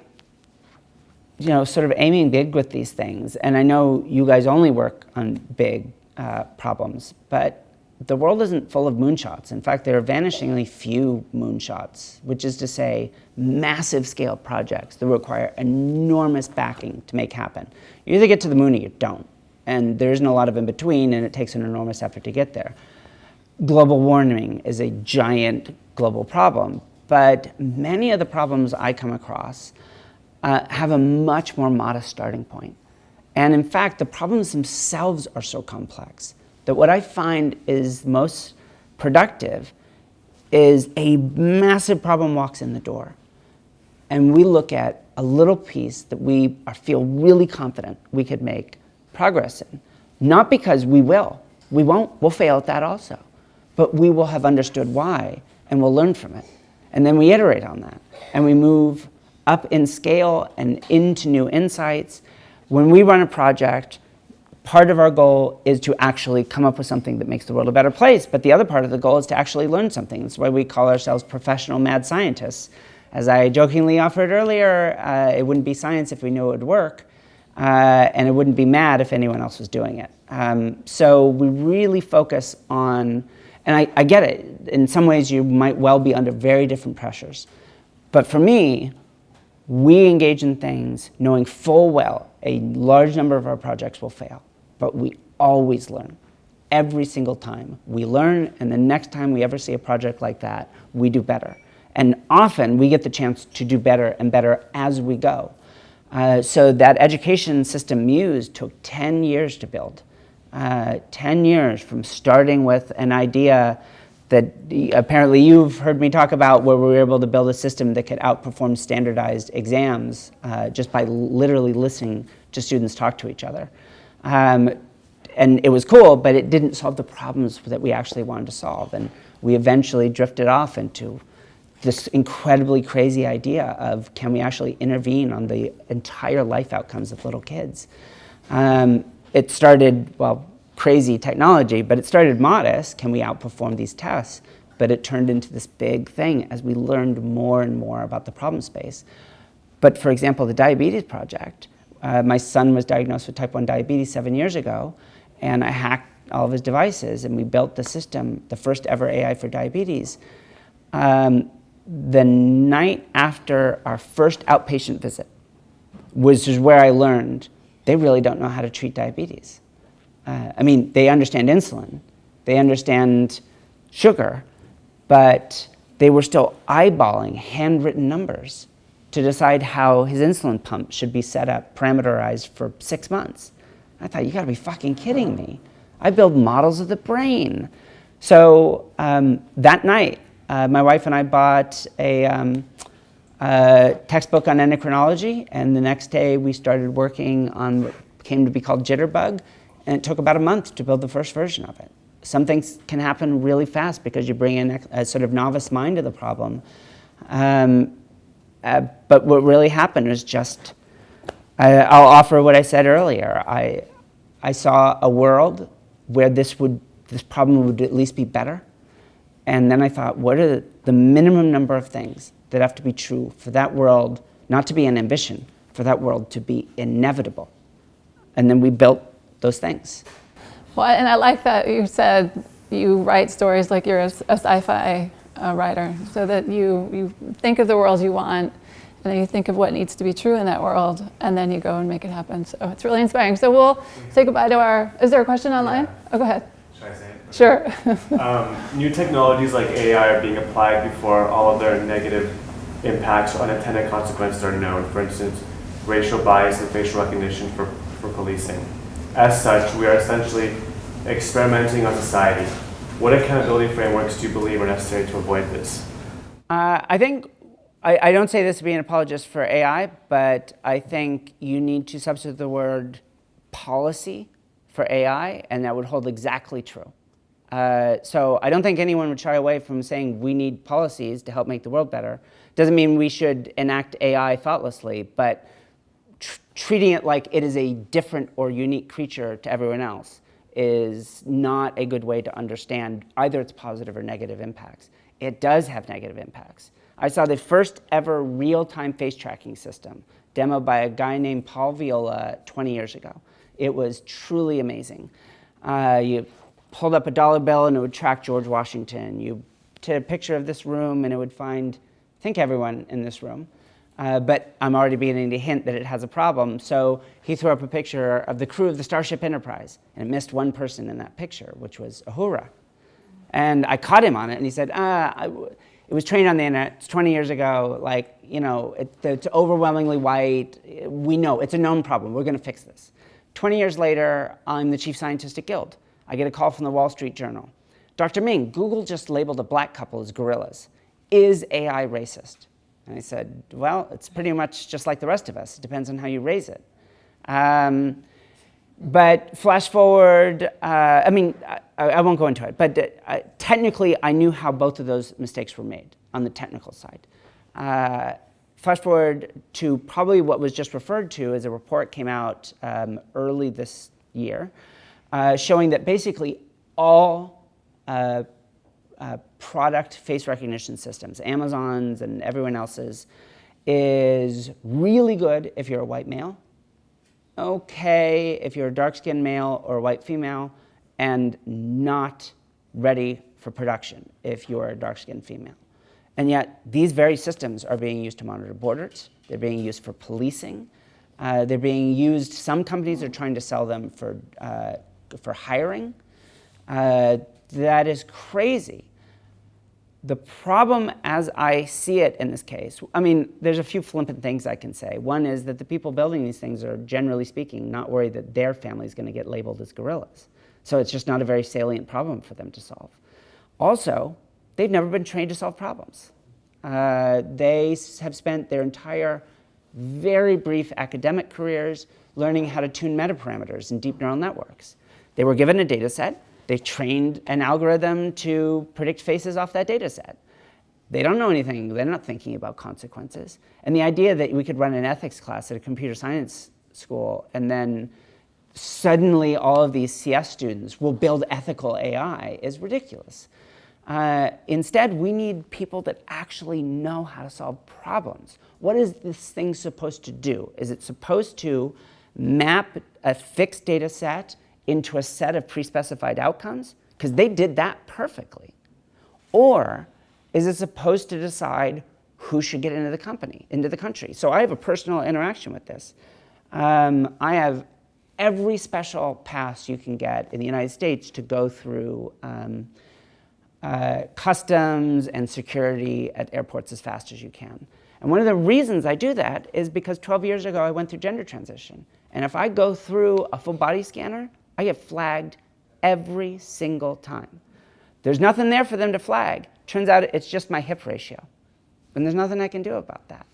sort of aiming big with these things, and I know you guys only work on big problems, but the world isn't full of moonshots. In fact, there are vanishingly few moonshots, which is to say massive scale projects that require enormous backing to make happen. You either get to the moon or you don't. And there isn't a lot of in between, and it takes an enormous effort to get there. Global warming is a giant global problem, but many of the problems I come across have a much more modest starting point. And in fact, the problems themselves are so complex that what I find is most productive is a massive problem walks in the door, and we look at a little piece that we feel really confident we could make progress in. Not because we won't, we'll fail at that also, but we will have understood why, and we'll learn from it. And then we iterate on that, and we move up in scale and into new insights. when we run a project, part of our goal is to actually come up with something that makes the world a better place, but the other part of the goal is to actually learn something. That's why we call ourselves professional mad scientists. As I jokingly offered earlier, it wouldn't be science if we knew it would work, and it wouldn't be mad if anyone else was doing it. So we really focus on, and I get it, in some ways you might well be under very different pressures, but for me, we engage in things knowing full well a large number of our projects will fail, but we always learn. Every single time we learn, and the next time we ever see a project like that, we do better. And often we get the chance to do better and better as we go. So that education system Muse took 10 years to build. 10 years from starting with an idea that apparently you've heard me talk about, where we were able to build a system that could outperform standardized exams just by literally listening to students talk to each other. And it was cool, but it didn't solve the problems that we actually wanted to solve. And we eventually drifted off into this incredibly crazy idea of, can we actually intervene on the entire life outcomes of little kids? It started, well, crazy technology, but it started modest. Can we outperform these tests? But it turned into this big thing as we learned more and more about the problem space. But for example, the diabetes project, my son was diagnosed with type 1 diabetes 7 years ago, and I hacked all of his devices, and we built the system, the first ever AI for diabetes. The night after our first outpatient visit, which is where I learned they really don't know how to treat diabetes. I mean, they understand insulin, they understand sugar, but they were still eyeballing handwritten numbers to decide how his insulin pump should be set up, parameterized for 6 months. I thought, you gotta be fucking kidding me. I build models of the brain. So that night, my wife and I bought a textbook on endocrinology, and the next day we started working on what came to be called Jitterbug, and it took about a month to build the first version of it. Some things can happen really fast because you bring in a sort of novice mind to the problem. But what really happened is just, I'll offer what I said earlier. I saw a world where this problem would at least be better. And then I thought, what are the minimum number of things that have to be true for that world not to be an ambition, for that world to be inevitable? And then we built those things. Well, and I like that you said you write stories like you're a sci-fi writer, so that you think of the world you want, and then you think of what needs to be true in that world, and then you go and make it happen. So it's really inspiring. So we'll say goodbye to is there a question online? Yeah. Oh, go ahead. Should I say it? Sure. New technologies like AI are being applied before all of their negative impacts or unintended consequences are known. For instance, racial bias and facial recognition for policing. As such, we are essentially experimenting on society. What accountability frameworks do you believe are necessary to avoid this? I think, I don't say this to be an apologist for AI, but I think you need to substitute the word policy for AI, and that would hold exactly true. So I don't think anyone would shy away from saying we need policies to help make the world better. Doesn't mean we should enact AI thoughtlessly, but treating it like it is a different or unique creature to everyone else is not a good way to understand either its positive or negative impacts. It does have negative impacts. I saw the first ever real-time face tracking system demoed by a guy named Paul Viola 20 years ago. It was truly amazing. You pulled up a dollar bill and it would track George Washington. You took a picture of this room and it would find, I think, everyone in this room. But I'm already beginning to hint that it has a problem. So he threw up a picture of the crew of the Starship Enterprise, and it missed one person in that picture, which was Uhura. And I caught him on it, and he said, it was trained on the internet, it's 20 years ago, like, you know, it's overwhelmingly white. We know, it's a known problem, we're gonna fix this. 20 years later, I'm the chief scientist at Guild. I get a call from the Wall Street Journal. Dr. Ming, Google just labeled a black couple as gorillas. Is AI racist? And I said, well, it's pretty much just like the rest of us. It depends on how you raise it. But flash forward, I won't go into it, but technically I knew how both of those mistakes were made on the technical side. flash forward to probably what was just referred to as a report came out early this year, showing that basically all product face recognition systems, Amazon's and everyone else's, is really good if you're a white male, okay if you're a dark-skinned male or a white female, and not ready for production if you're a dark-skinned female. And yet these very systems are being used to monitor borders, they're being used for policing, they're being used, some companies are trying to sell them for hiring. That is crazy. The problem as I see it in this case, I mean, there's a few flippant things I can say. One is that the people building these things are, generally speaking, not worried that their family is going to get labeled as gorillas. So it's just not a very salient problem for them to solve. Also, they've never been trained to solve problems. They have spent their entire very brief academic careers learning how to tune metaparameters in deep neural networks. They were given a data set. They trained an algorithm to predict faces off that data set. They don't know anything. They're not thinking about consequences. And the idea that we could run an ethics class at a computer science school and then suddenly all of these CS students will build ethical AI is ridiculous. Instead, we need people that actually know how to solve problems. What is this thing supposed to do? Is it supposed to map a fixed data set into a set of pre-specified outcomes? Because they did that perfectly. Or is it supposed to decide who should get into the country? So I have a personal interaction with this. I have every special pass you can get in the United States to go through customs and security at airports as fast as you can. And one of the reasons I do that is because 12 years ago I went through gender transition. And if I go through a full body scanner, I get flagged every single time. There's nothing there for them to flag. Turns out it's just my hip ratio. And there's nothing I can do about that.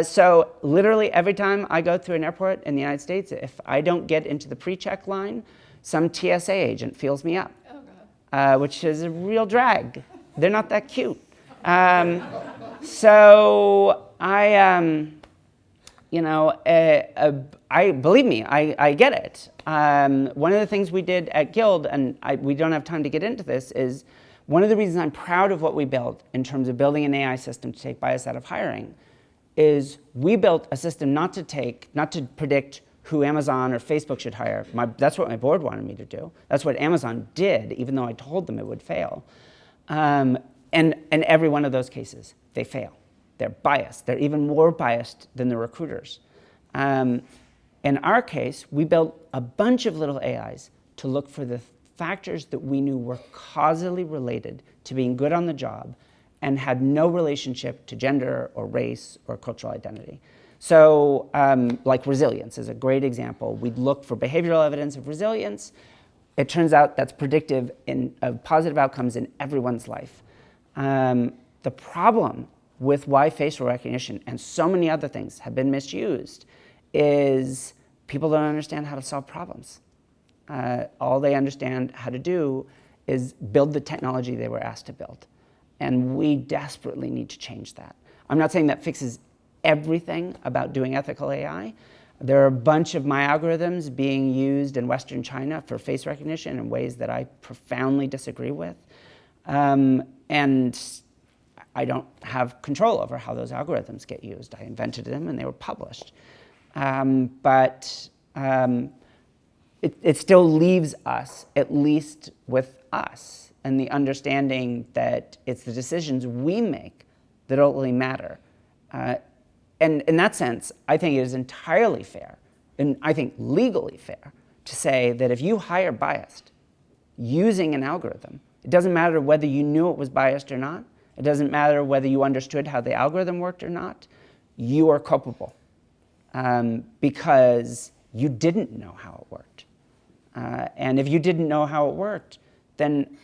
So literally every time I go through an airport in the United States, if I don't get into the pre-check line, some TSA agent feels me up, which is a real drag. They're not that cute. So believe me, I get it. One of the things we did at Guild, and we don't have time to get into this, is one of the reasons I'm proud of what we built in terms of building an AI system to take bias out of hiring is we built a system not to predict who Amazon or Facebook should hire. That's what my board wanted me to do. That's what Amazon did, even though I told them it would fail. And in every one of those cases, they fail. They're biased. They're even more biased than the recruiters. In our case, we built a bunch of little AIs to look for the factors that we knew were causally related to being good on the job and had no relationship to gender or race or cultural identity. So like resilience is a great example. We'd look for behavioral evidence of resilience. It turns out that's predictive of positive outcomes in everyone's life. The problem with why facial recognition and so many other things have been misused is people don't understand how to solve problems. All they understand how to do is build the technology they were asked to build. And we desperately need to change that. I'm not saying that fixes everything about doing ethical AI. There are a bunch of my algorithms being used in Western China for face recognition in ways that I profoundly disagree with. And I don't have control over how those algorithms get used. I invented them and they were published. But it still leaves us, at least with us, and the understanding that it's the decisions we make that ultimately matter. And in that sense, I think it is entirely fair, and I think legally fair, to say that if you hire biased using an algorithm, it doesn't matter whether you knew it was biased or not, it doesn't matter whether you understood how the algorithm worked or not, you are culpable because you didn't know how it worked. And if you didn't know how it worked, then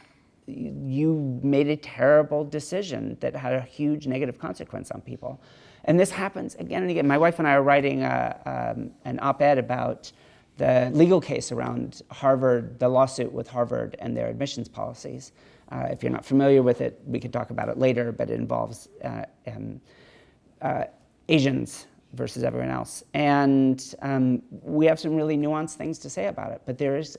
you made a terrible decision that had a huge negative consequence on people. And this happens again and again. My wife and I are writing an op-ed about the legal case around Harvard, the lawsuit with Harvard and their admissions policies. If you're not familiar with it, we could talk about it later, but it involves Asians versus everyone else. And we have some really nuanced things to say about it, but there is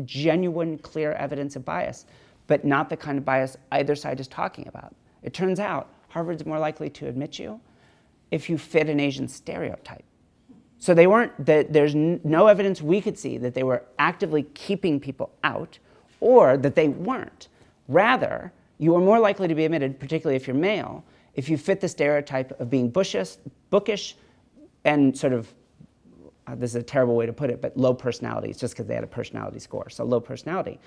genuine, clear evidence of bias, but not the kind of bias either side is talking about. It turns out Harvard's more likely to admit you if you fit an Asian stereotype. So they weren't, there's no evidence we could see that they were actively keeping people out or that they weren't. Rather, you are more likely to be admitted, particularly if you're male, if you fit the stereotype of being bookish and sort of, this is a terrible way to put it, but low personality. It's just because they had a personality score, so low personality,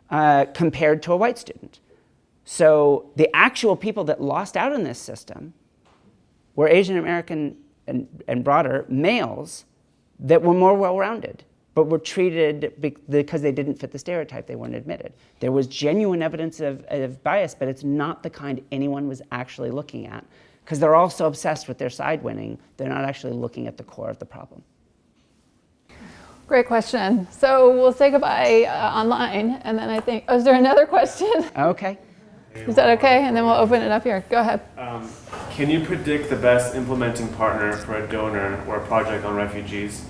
compared to a white student. So the actual people that lost out in this system were Asian American and broader males that were more well-rounded, but were treated because they didn't fit the stereotype, they weren't admitted. There was genuine evidence of bias, but it's not the kind anyone was actually looking at, because they're all so obsessed with their side winning, they're not actually looking at the core of the problem. Great question. So we'll say goodbye online, and then I think, oh, is there another question? Okay. Is that okay? And then we'll open it up here. Go ahead. Can you predict the best implementing partner for a donor or a project on refugees?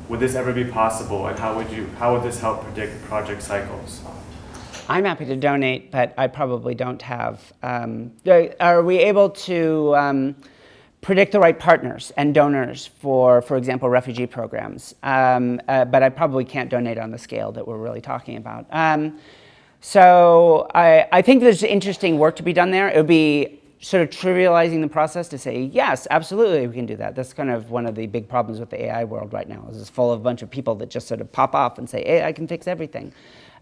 Would this ever be possible, and how would this help predict project cycles? I'm happy to donate, but I probably don't have. Are we able to predict the right partners and donors for example, refugee programs? But I probably can't donate on the scale that we're really talking about. So I think there's interesting work to be done there. It would be sort of trivializing the process to say, yes, absolutely, we can do that. That's kind of one of the big problems with the AI world right now, is it's full of a bunch of people that just sort of pop off and say, AI can fix everything.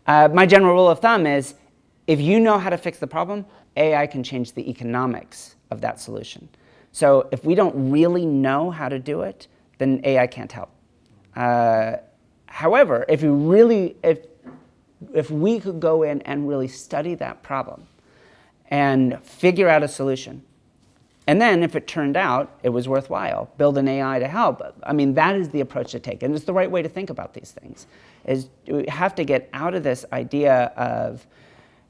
My general rule of thumb is, if you know how to fix the problem, AI can change the economics of that solution. So if we don't really know how to do it, then AI can't help. However, if we could go in and really study that problem and figure out a solution, and then if it turned out it was worthwhile, build an AI to help, I mean, that is the approach to take. And it's the right way to think about these things, is we have to get out of this idea of,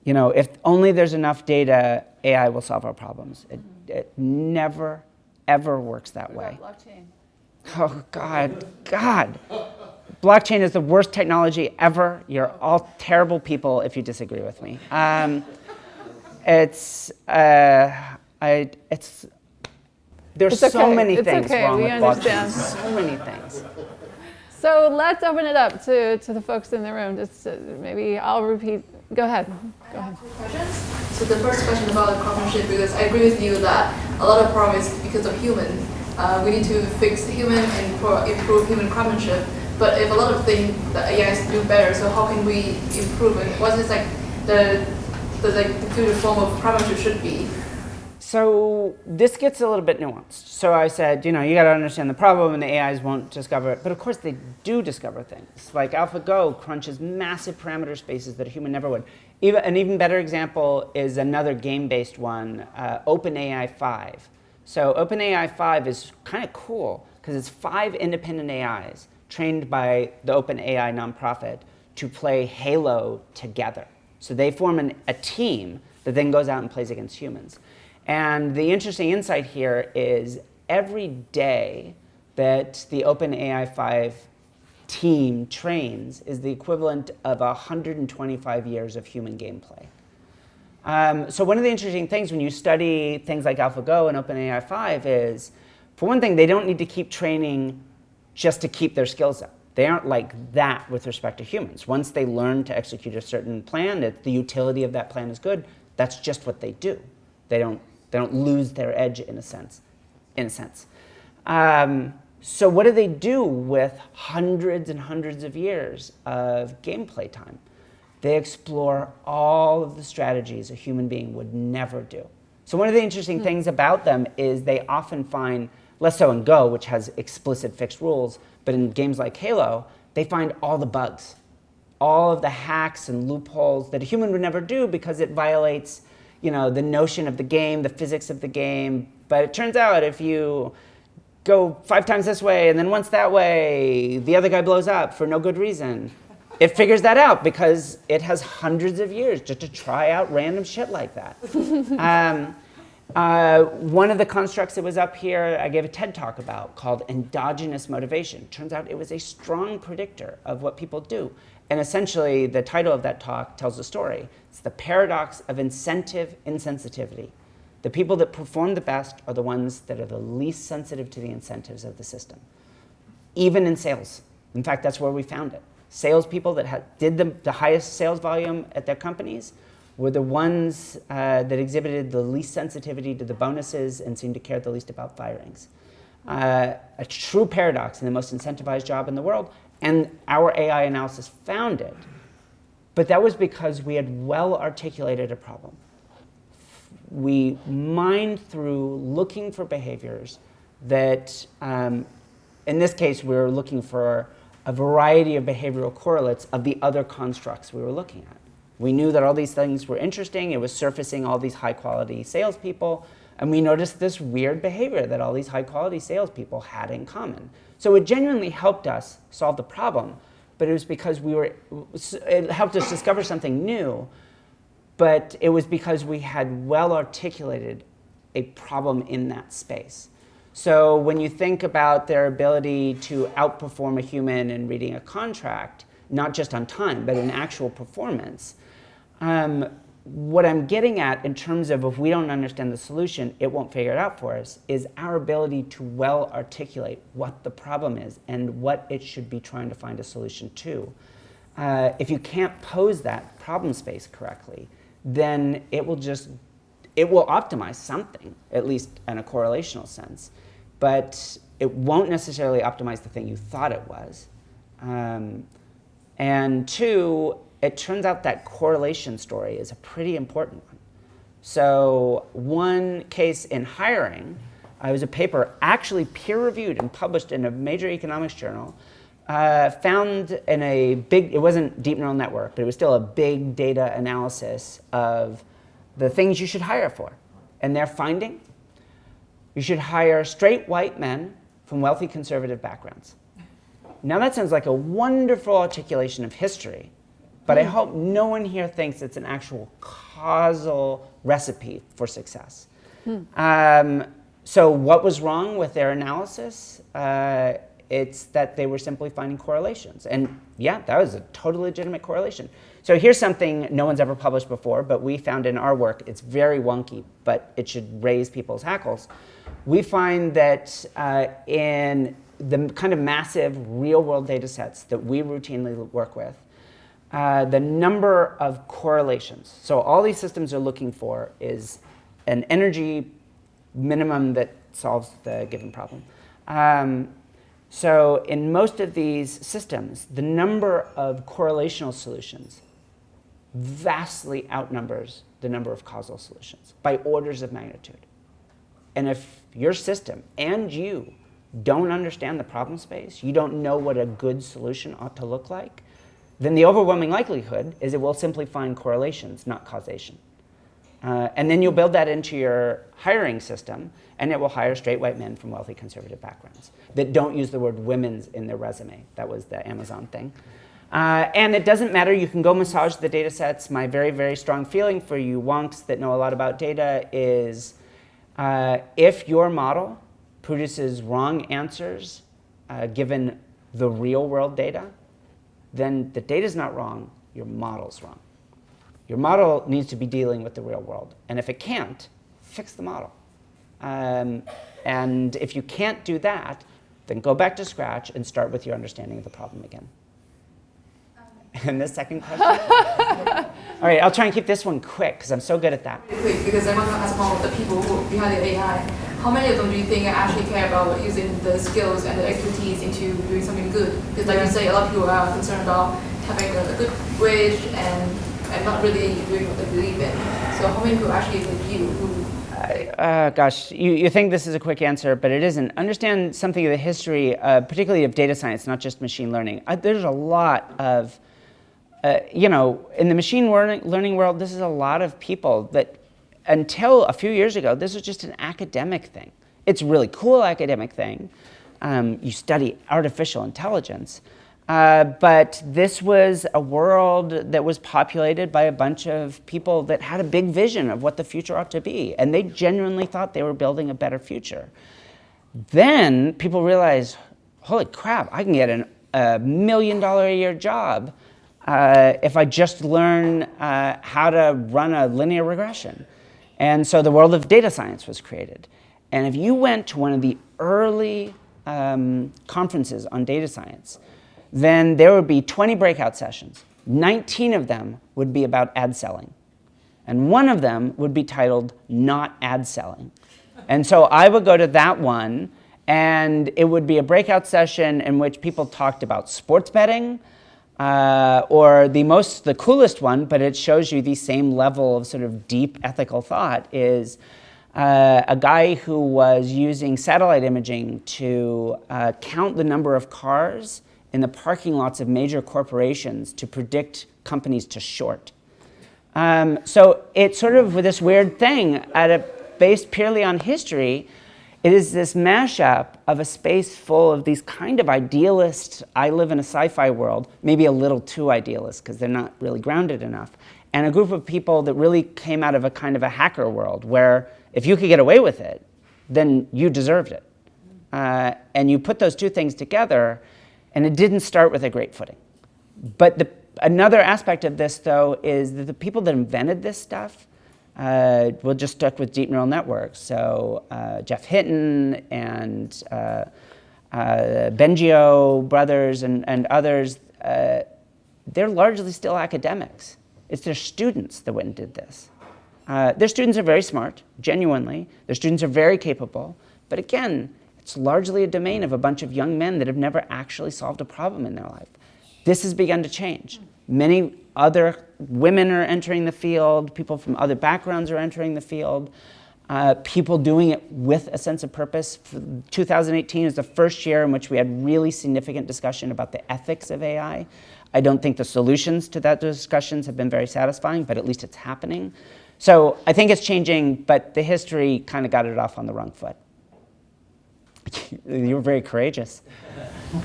you know, if only there's enough data, AI will solve our problems. It never, ever works that way. Blockchain. Oh, God. Blockchain is the worst technology ever. You're all terrible people if you disagree with me. There's so many things wrong with blockchain. So many things. So let's open it up to the folks in the room. Just maybe I'll repeat. Go ahead. Two questions. So the first question about the craftsmanship, because I agree with you that a lot of problem is because of human. We need to fix human and improve human craftsmanship. But if a lot of things that AIs do better, so how can we improve it? What is like the future form of craftsmanship should be? So this gets a little bit nuanced. So I said, you know, you got to understand the problem, and the AIs won't discover it. But of course, they do discover things. Like AlphaGo crunches massive parameter spaces that a human never would. An even better example is another game-based one, OpenAI 5. So OpenAI 5 is kind of cool because it's 5 independent AIs trained by the OpenAI nonprofit to play Halo together. So they form a team that then goes out and plays against humans. And the interesting insight here is every day that the OpenAI 5 team trains is the equivalent of 125 years of human gameplay. So one of the interesting things when you study things like AlphaGo and OpenAI 5 is, for one thing, they don't need to keep training just to keep their skills up. They aren't like that with respect to humans. Once they learn to execute a certain plan, that the utility of that plan is good, that's just what they do. They don't lose their edge in a sense. So what do they do with hundreds and hundreds of years of gameplay time? They explore all of the strategies a human being would never do. So one of the interesting things about them is they often find, less so in Go, which has explicit fixed rules, but in games like Halo, they find all the bugs, all of the hacks and loopholes that a human would never do because it violates, you know, the notion of the game, the physics of the game. But it turns out if you go 5 times this way and then once that way, the other guy blows up for no good reason. It figures that out because it has hundreds of years just to try out random shit like that. One of the constructs that was up here, I gave a TED talk about called endogenous motivation. Turns out it was a strong predictor of what people do. And essentially, the title of that talk tells a story. It's the paradox of incentive insensitivity. The people that perform the best are the ones that are the least sensitive to the incentives of the system, even in sales. In fact, that's where we found it. Salespeople that did the highest sales volume at their companies were the ones that exhibited the least sensitivity to the bonuses and seemed to care the least about firings. A true paradox in the most incentivized job in the world, and our AI analysis found it. But that was because we had well articulated a problem. We mined through looking for behaviors that, in this case, we were looking for a variety of behavioral correlates of the other constructs we were looking at. We knew that all these things were interesting. It was surfacing all these high-quality salespeople. And we noticed this weird behavior that all these high-quality salespeople had in common. So it genuinely helped us solve the problem. But it was because it helped us discover something new. But it was because we had well articulated a problem in that space. So when you think about their ability to outperform a human in reading a contract, not just on time, but in actual performance, what I'm getting at in terms of if we don't understand the solution, it won't figure it out for us, is our ability to well articulate what the problem is and what it should be trying to find a solution to. If you can't pose that problem space correctly, then it will optimize something, at least in a correlational sense, but it won't necessarily optimize the thing you thought it was. And two, it turns out that correlation story is a pretty important one. So one case in hiring, it was a paper actually peer-reviewed and published in a major economics journal, found in a big, it wasn't deep neural network, but it was still a big data analysis of the things you should hire for. And their finding, you should hire straight white men from wealthy conservative backgrounds. Now that sounds like a wonderful articulation of history, but I hope no one here thinks it's an actual causal recipe for success. So what was wrong with their analysis? It's that they were simply finding correlations. And yeah, that was a totally legitimate correlation. So here's something no one's ever published before, but we found in our work, it's very wonky, but it should raise people's hackles. We find that in the kind of massive real-world data sets that we routinely work with, the number of correlations, so all these systems are looking for is an energy minimum that solves the given problem. So in most of these systems, the number of correlational solutions vastly outnumbers the number of causal solutions by orders of magnitude. And if your system and you don't understand the problem space, you don't know what a good solution ought to look like, then the overwhelming likelihood is it will simply find correlations, not causation. And then you'll build that into your hiring system, and it will hire straight white men from wealthy conservative backgrounds that don't use the word women's in their resume. That was the Amazon thing. And it doesn't matter. You can go massage the data sets. My very, very strong feeling for you wonks that know a lot about data is if your model produces wrong answers given the real world data, then the data's not wrong, your model's wrong. Your model needs to be dealing with the real world. And if it can't, fix the model. And if you can't do that, then go back to scratch and start with your understanding of the problem again. And the second question? All right, I'll try and keep this one quick, because I'm so good at that. Quick, because I want to ask more of the people who behind the AI. How many of them do you think actually care about using the skills and the expertise into doing something good? Because like you say, a lot of people are concerned about having a good wage and not really doing what they believe in. So how many people actually like you who... Gosh, you think this is a quick answer, but it isn't. Understand something of the history, particularly of data science, not just machine learning. There's a lot of, in the machine learning world, this is a lot of people that until a few years ago, this was just an academic thing. It's a really cool academic thing. You study artificial intelligence. But this was a world that was populated by a bunch of people that had a big vision of what the future ought to be, and they genuinely thought they were building a better future. Then people realized, holy crap, I can get a $1 million a year job if I just learn how to run a linear regression. And so the world of data science was created. And if you went to one of the early conferences on data science, then there would be 20 breakout sessions. 19 of them would be about ad selling. And one of them would be titled Not Ad Selling. And so I would go to that one, and it would be a breakout session in which people talked about sports betting, or the coolest one, but it shows you the same level of sort of deep ethical thought, is a guy who was using satellite imaging to count the number of cars in the parking lots of major corporations to predict companies to short. So it's sort of this weird thing, based purely on history. It is this mashup of a space full of these kind of idealist, I live in a sci-fi world, maybe a little too idealist because they're not really grounded enough, and a group of people that really came out of a kind of a hacker world where if you could get away with it, then you deserved it. And you put those two things together, and it didn't start with a great footing. But another aspect of this, though, is that the people that invented this stuff were just stuck with deep neural networks. So Jeff Hinton and Bengio brothers and others, they're largely still academics. It's their students that went and did this. Their students are very smart, genuinely. Their students are very capable. But again, it's largely a domain of a bunch of young men that have never actually solved a problem in their life. This has begun to change. Many other women are entering the field. People from other backgrounds are entering the field. People doing it with a sense of purpose. 2018 is the first year in which we had really significant discussion about the ethics of AI. I don't think the solutions to that discussions have been very satisfying, but at least it's happening. So I think it's changing, but the history kind of got it off on the wrong foot. You were very courageous.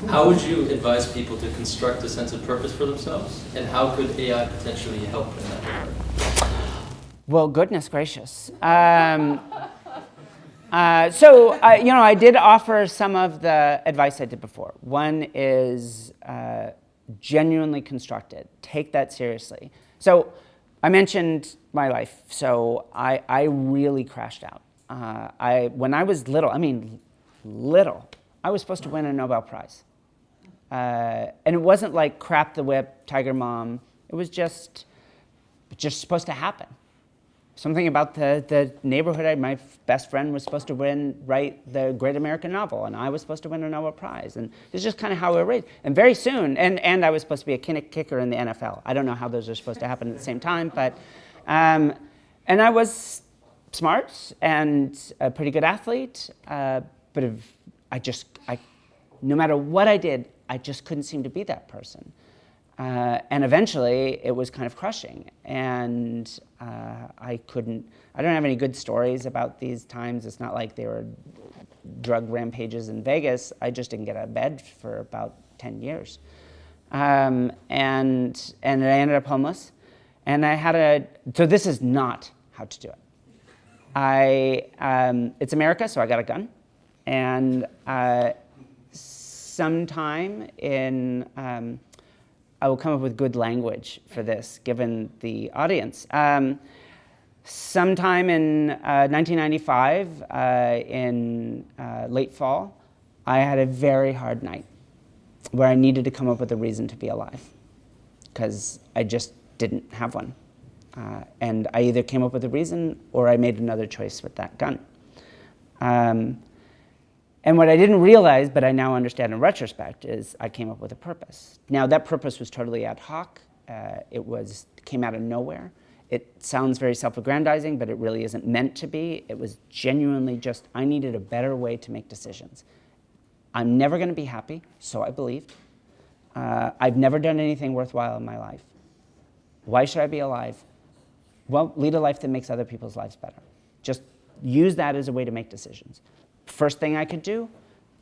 How would you advise people to construct a sense of purpose for themselves, and how could AI potentially help in that regard? Well, goodness gracious. I did offer some of the advice I did before. One is genuinely construct it. Take that seriously. So I mentioned my life. So I really crashed out. When I was little, I was supposed to win a Nobel Prize. And it wasn't like crap the whip, tiger mom. It was just supposed to happen. Something about the neighborhood. My best friend was supposed to write the great American novel, and I was supposed to win a Nobel Prize. And it's just kind of how we were raised. And very soon, and I was supposed to be a kicker in the NFL. I don't know how those are supposed to happen at the same time, but, and I was smart and a pretty good athlete, but no matter what I did, I just couldn't seem to be that person. And eventually, it was kind of crushing. And I don't have any good stories about these times. It's not like they were drug rampages in Vegas. I just didn't get out of bed for about 10 years. And I ended up homeless. And so this is not how to do it. It's America, so I got a gun. And sometime I will come up with good language for this, given the audience. Sometime in 1995, in late fall, I had a very hard night where I needed to come up with a reason to be alive, because I just didn't have one. And I either came up with a reason or I made another choice with that gun. And what I didn't realize, but I now understand in retrospect, is I came up with a purpose. Now, that purpose was totally ad hoc. It came out of nowhere. It sounds very self-aggrandizing, but it really isn't meant to be. It was genuinely just, I needed a better way to make decisions. I'm never going to be happy, so I believed. I've never done anything worthwhile in my life. Why should I be alive? Well, lead a life that makes other people's lives better. Just use that as a way to make decisions. First thing I could do,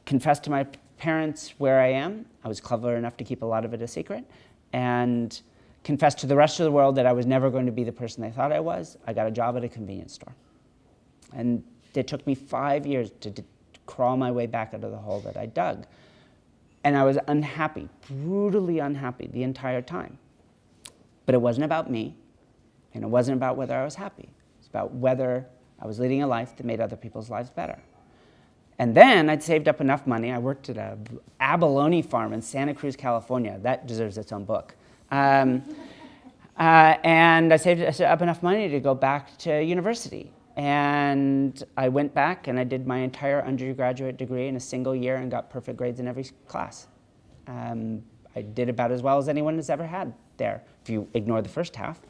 confess to my parents where I am. I was clever enough to keep a lot of it a secret, and confessed to the rest of the world that I was never going to be the person they thought I was. I got a job at a convenience store. And it took me 5 years to crawl my way back out of the hole that I dug. And I was unhappy, brutally unhappy the entire time. But it wasn't about me, and it wasn't about whether I was happy. It was about whether I was leading a life that made other people's lives better. And then I'd saved up enough money. I worked at a abalone farm in Santa Cruz, California. That deserves its own book. And I saved up enough money to go back to university. And I went back and I did my entire undergraduate degree in a single year and got perfect grades in every class. I did about as well as anyone has ever had there, if you ignore the first half.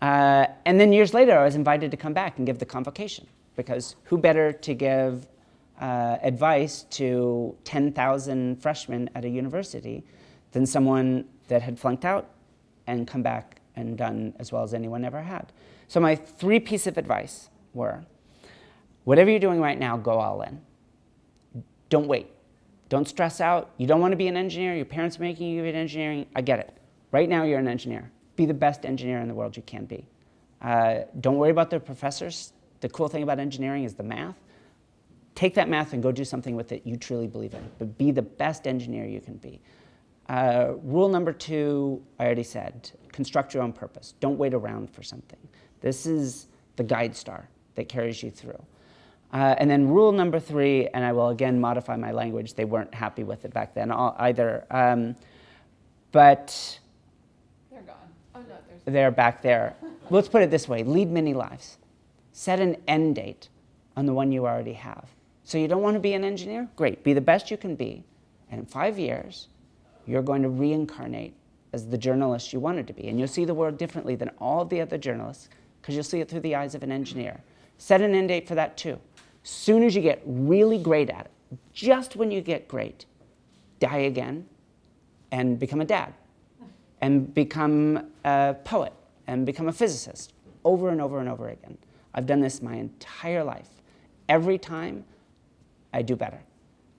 And then years later, I was invited to come back and give the convocation, because who better to give advice to 10,000 freshmen at a university than someone that had flunked out and come back and done as well as anyone ever had. So my 3 pieces of advice were, whatever you're doing right now, go all in. Don't wait. Don't stress out. You don't want to be an engineer. Your parents are making you an engineering. I get it. Right now, you're an engineer. Be the best engineer in the world you can be. Don't worry about the professors. The cool thing about engineering is the math. Take that math and go do something with it you truly believe in. But be the best engineer you can be. Rule number 2, I already said, construct your own purpose. Don't wait around for something. This is the guide star that carries you through. And then rule number 3, and I will again modify my language. They weren't happy with it back then either. But They're gone. Oh, no, they're back there. Let's put it this way. Lead many lives. Set an end date on the one you already have. So you don't want to be an engineer? Great. Be the best you can be. And in 5 years, you're going to reincarnate as the journalist you wanted to be. And you'll see the world differently than all the other journalists, because you'll see it through the eyes of an engineer. Set an end date for that too. Soon as you get really great at it, just when you get great, die again and become a dad and become a poet and become a physicist over and over and over again. I've done this my entire life. Every time, I do better.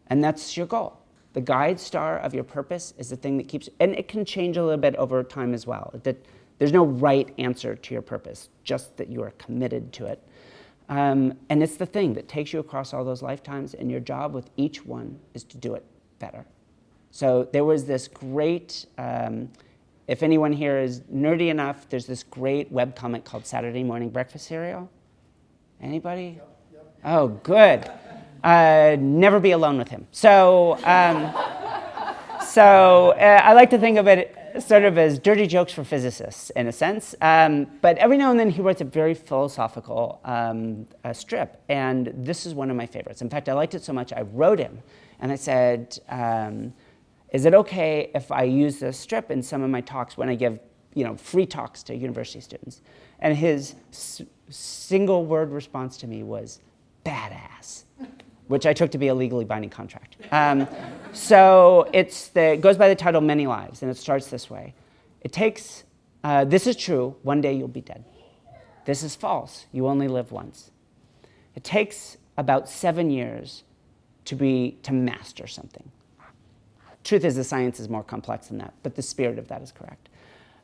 And that's your goal. The guide star of your purpose is the thing that keeps, and it can change a little bit over time as well. There's no right answer to your purpose, just that you are committed to it. And it's the thing that takes you across all those lifetimes, and your job with each one is to do it better. So there was this great, if anyone here is nerdy enough, there's this great webcomic called Saturday Morning Breakfast Cereal. Anybody? Yep. Oh, good. Never be alone with him. So, I like to think of it sort of as dirty jokes for physicists, in a sense. But every now and then he writes a very philosophical strip, and this is one of my favorites. In fact, I liked it so much I wrote him, and I said, is it okay if I use this strip in some of my talks when I give free talks to university students? And his single word response to me was, badass, which I took to be a legally binding contract. So it goes by the title Many Lives, and it starts this way. It takes, this is true, one day you'll be dead. This is false, you only live once. It takes about 7 years to master something. Truth is, the science is more complex than that, but the spirit of that is correct.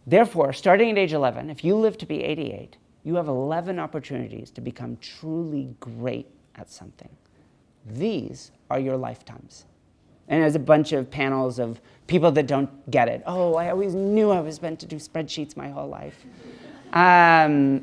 Therefore, starting at age 11, if you live to be 88, you have 11 opportunities to become truly great at something. These are your lifetimes. And there's a bunch of panels of people that don't get it. Oh, I always knew I was meant to do spreadsheets my whole life. And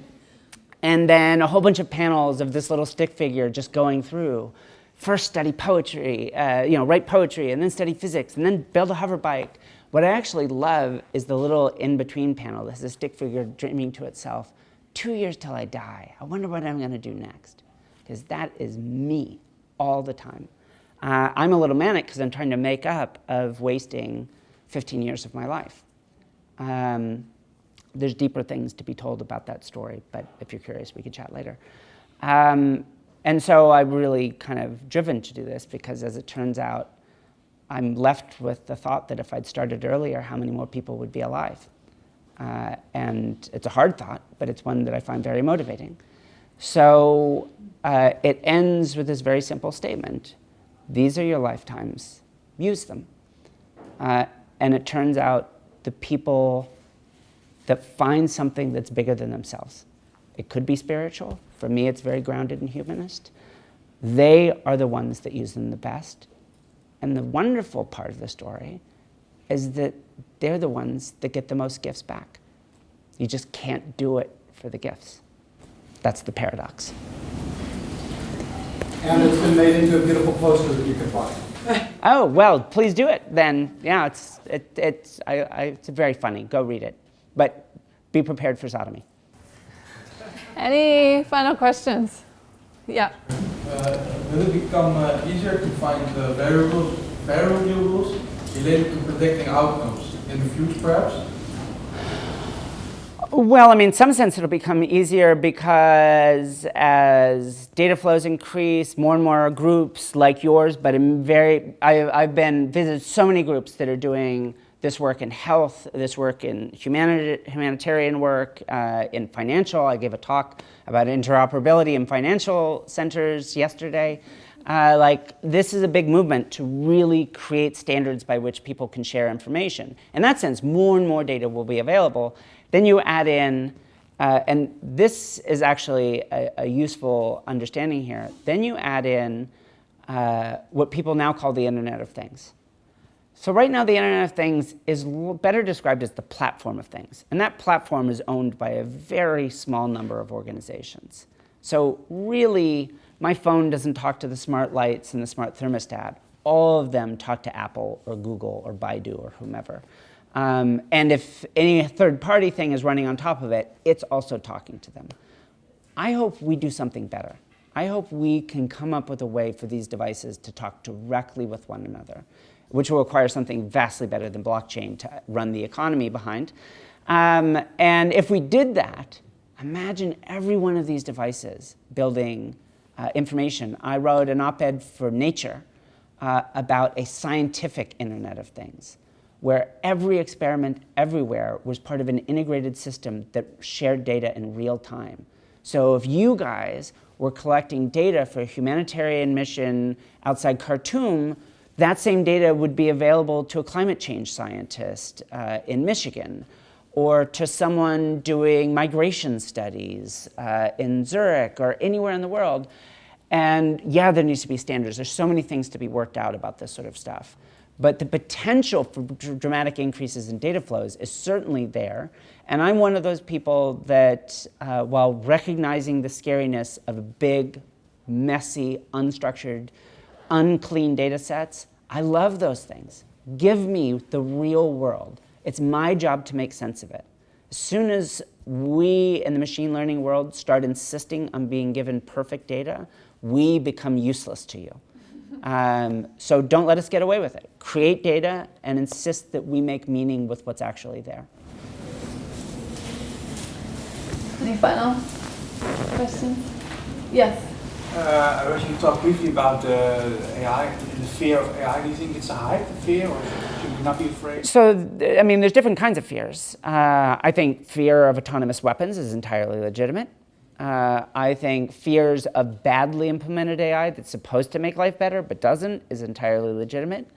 then a whole bunch of panels of this little stick figure just going through. First study poetry, write poetry, and then study physics, and then build a hover bike. What I actually love is the little in-between panel. This is a stick figure dreaming to itself. 2 years till I die. I wonder what I'm going to do next. Because that is me all the time. I'm a little manic because I'm trying to make up of wasting 15 years of my life. There's deeper things to be told about that story, but if you're curious, we could chat later. And so I'm really kind of driven to do this because, as it turns out, I'm left with the thought that if I'd started earlier, how many more people would be alive? And it's a hard thought, but it's one that I find very motivating. So it ends with this very simple statement. These are your lifetimes. use them. And it turns out the people that find something that's bigger than themselves, it could be spiritual. For me, it's very grounded and humanist. They are the ones that use them the best. And the wonderful part of the story is that they're the ones that get the most gifts back. You just can't do it for the gifts. That's the paradox. And it's been made into a beautiful poster that you can buy. Oh, well, please do it then. Yeah, it's very funny. Go read it. But be prepared for sodomy. Any final questions? Yeah. Will it become easier to find variables related to predicting outcomes in the future, perhaps? Well, I mean, in some sense, it'll become easier because as data flows increase, more and more groups like yours, but I've visited so many groups that are doing this work in health, this work in humanitarian work, in financial. I gave a talk about interoperability in financial centers yesterday. This is a big movement to really create standards by which people can share information. In that sense, more and more data will be available. Then you add in, and this is actually a useful understanding here, then you add in what people now call the Internet of Things. So right now, the Internet of Things is better described as the platform of things. And that platform is owned by a very small number of organizations. So really, my phone doesn't talk to the smart lights and the smart thermostat. All of them talk to Apple or Google or Baidu or whomever. And if any third-party thing is running on top of it, it's also talking to them. I hope we do something better. I hope we can come up with a way for these devices to talk directly with one another, which will require something vastly better than blockchain to run the economy behind. And if we did that, imagine every one of these devices building information. I wrote an op-ed for Nature about a scientific Internet of Things, where every experiment everywhere was part of an integrated system that shared data in real time. So if you guys were collecting data for a humanitarian mission outside Khartoum, that same data would be available to a climate change scientist in Michigan, or to someone doing migration studies in Zurich or anywhere in the world. And yeah, there needs to be standards. There's so many things to be worked out about this sort of stuff. But the potential for dramatic increases in data flows is certainly there. And I'm one of those people that, while recognizing the scariness of big, messy, unstructured, unclean data sets, I love those things. Give me the real world. It's my job to make sense of it. As soon as we in the machine learning world start insisting on being given perfect data, we become useless to you. So don't let us get away with it. Create data and insist that we make meaning with what's actually there. Any final questions? Yes. I heard you talk briefly about AI and the fear of AI. Do you think it's a hype, the fear, or should we not be afraid? So, I mean, there's different kinds of fears. I think fear of autonomous weapons is entirely legitimate. I think fears of badly implemented AI that's supposed to make life better but doesn't is entirely legitimate.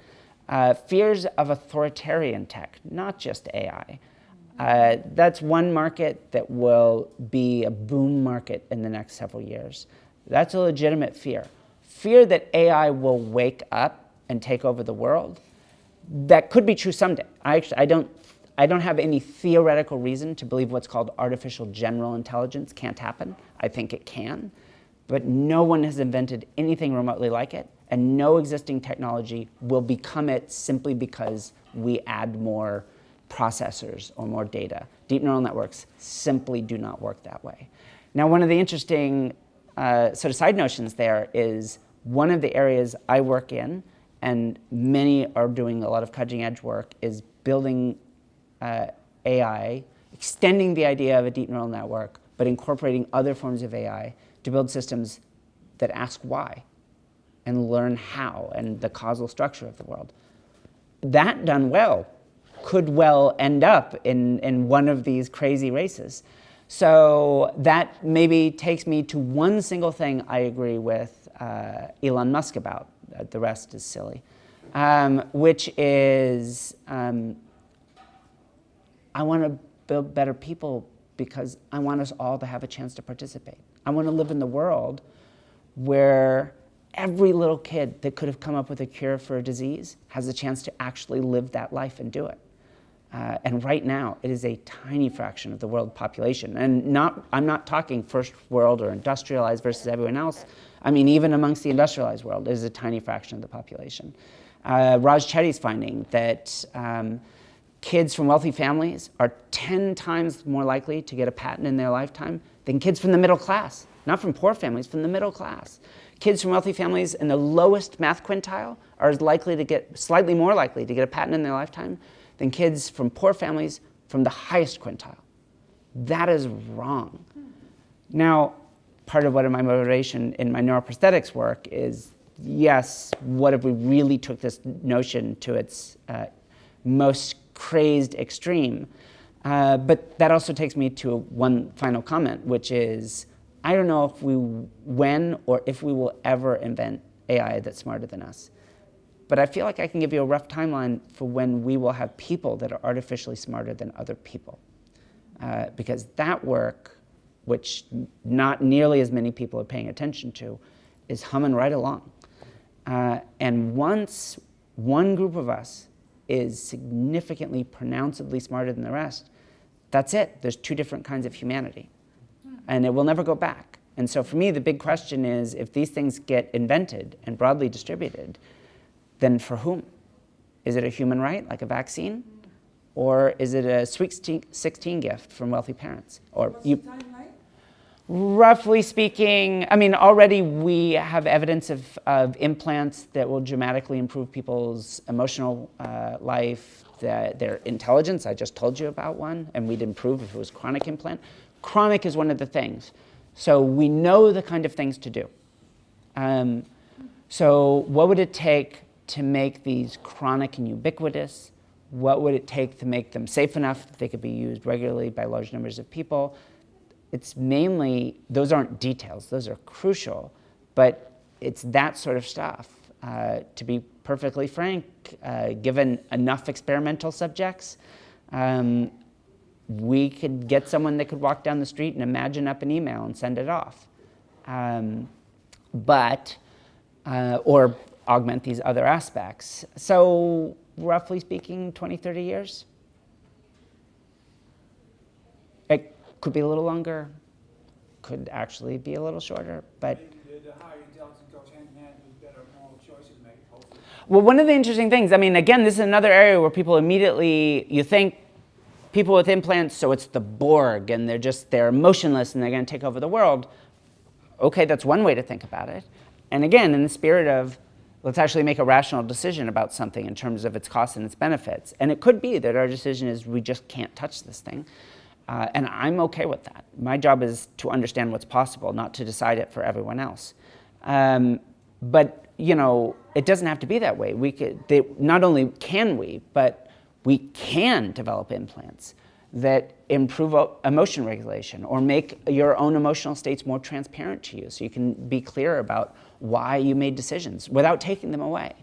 Fears of authoritarian tech, not just AI. That's one market that will be a boom market in the next several years. That's a legitimate fear. Fear that AI will wake up and take over the world, that could be true someday. I don't have any theoretical reason to believe what's called artificial general intelligence can't happen. I think it can, but no one has invented anything remotely like it, and no existing technology will become it simply because we add more processors or more data. Deep neural networks simply do not work that way. Now, one of the interesting sort of side notions there is one of the areas I work in, and many are doing a lot of cutting edge work, is building AI, extending the idea of a deep neural network, but incorporating other forms of AI to build systems that ask why and learn how and the causal structure of the world. That done well could well end up in one of these crazy races. So that maybe takes me to one single thing I agree with Elon Musk about. The rest is silly. which is I want to build better people because I want us all to have a chance to participate. I want to live in the world where every little kid that could have come up with a cure for a disease has a chance to actually live that life and do it. And right now, it is a tiny fraction of the world population. And I'm not talking first world or industrialized versus everyone else. I mean, even amongst the industrialized world, it is a tiny fraction of the population. Raj Chetty's finding that kids from wealthy families are 10 times more likely to get a patent in their lifetime than kids from the middle class. Not from poor families, from the middle class. Kids from wealthy families in the lowest math quintile are slightly more likely to get a patent in their lifetime than kids from poor families from the highest quintile. That is wrong. Now, part of my motivation in my neuroprosthetics work is, yes, what if we really took this notion to its most crazed extreme? But that also takes me to one final comment, which is, I don't know when or if we will ever invent AI that's smarter than us. But I feel like I can give you a rough timeline for when we will have people that are artificially smarter than other people. Because that work, which not nearly as many people are paying attention to, is humming right along. And once one group of us is significantly, pronouncedly smarter than the rest, that's it. There's two different kinds of humanity. And it will never go back. And so for me, the big question is, if these things get invented and broadly distributed, then for whom? Is it a human right, like a vaccine? Or is it a Sweet 16 gift from wealthy parents? Or What's the timeline? Roughly speaking, I mean, already we have evidence of implants that will dramatically improve people's emotional life, their intelligence. I just told you about one, and we'd improve if it was chronic implant. Chronic is one of the things. So we know the kind of things to do. So what would it take to make these chronic and ubiquitous? What would it take to make them safe enough that they could be used regularly by large numbers of people? It's mainly, those aren't details, those are crucial, but it's that sort of stuff. To be perfectly frank, given enough experimental subjects, we could get someone that could walk down the street and imagine up an email and send it off. Or augment these other aspects. So roughly speaking, 20, 30 years. It could be a little longer, could actually be a little shorter, but. The higher intelligence goes hand in hand with better moral choices made, hopefully. Well, one of the interesting things, I mean, again, this is another area where people immediately, you think people with implants, so it's the Borg, and they're emotionless and they're going to take over the world. Okay, that's one way to think about it. And again, in the spirit of, let's actually make a rational decision about something in terms of its costs and its benefits. And it could be that our decision is we just can't touch this thing. And I'm okay with that. My job is to understand what's possible, not to decide it for everyone else. But you know, it doesn't have to be that way. Not only can we, but we can develop implants that improve emotion regulation or make your own emotional states more transparent to you so you can be clear about why you made decisions without taking them away.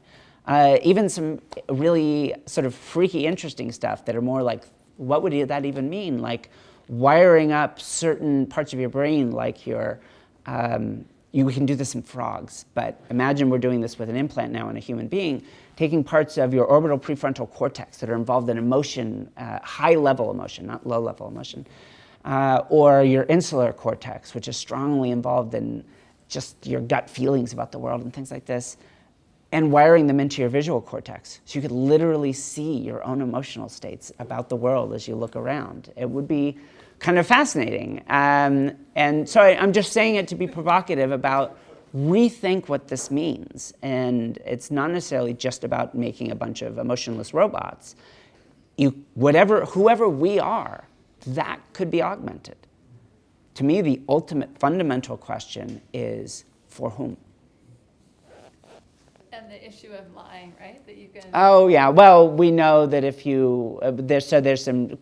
Even some really sort of freaky, interesting stuff that are more like, what would that even mean? Like wiring up certain parts of your brain, like we can do this in frogs, but imagine we're doing this with an implant now in a human being, taking parts of your orbital prefrontal cortex that are involved in emotion, high-level emotion, not low-level emotion, or your insular cortex, which is strongly involved in just your gut feelings about the world and things like this, and wiring them into your visual cortex. So you could literally see your own emotional states about the world as you look around. It would be kind of fascinating. And so I'm just saying it to be provocative about rethink what this means. And it's not necessarily just about making a bunch of emotionless robots. Whoever we are, that could be augmented. To me, the ultimate fundamental question is, for whom? And the issue of lying, right? That you can. Oh yeah. Well, we know that if you there's some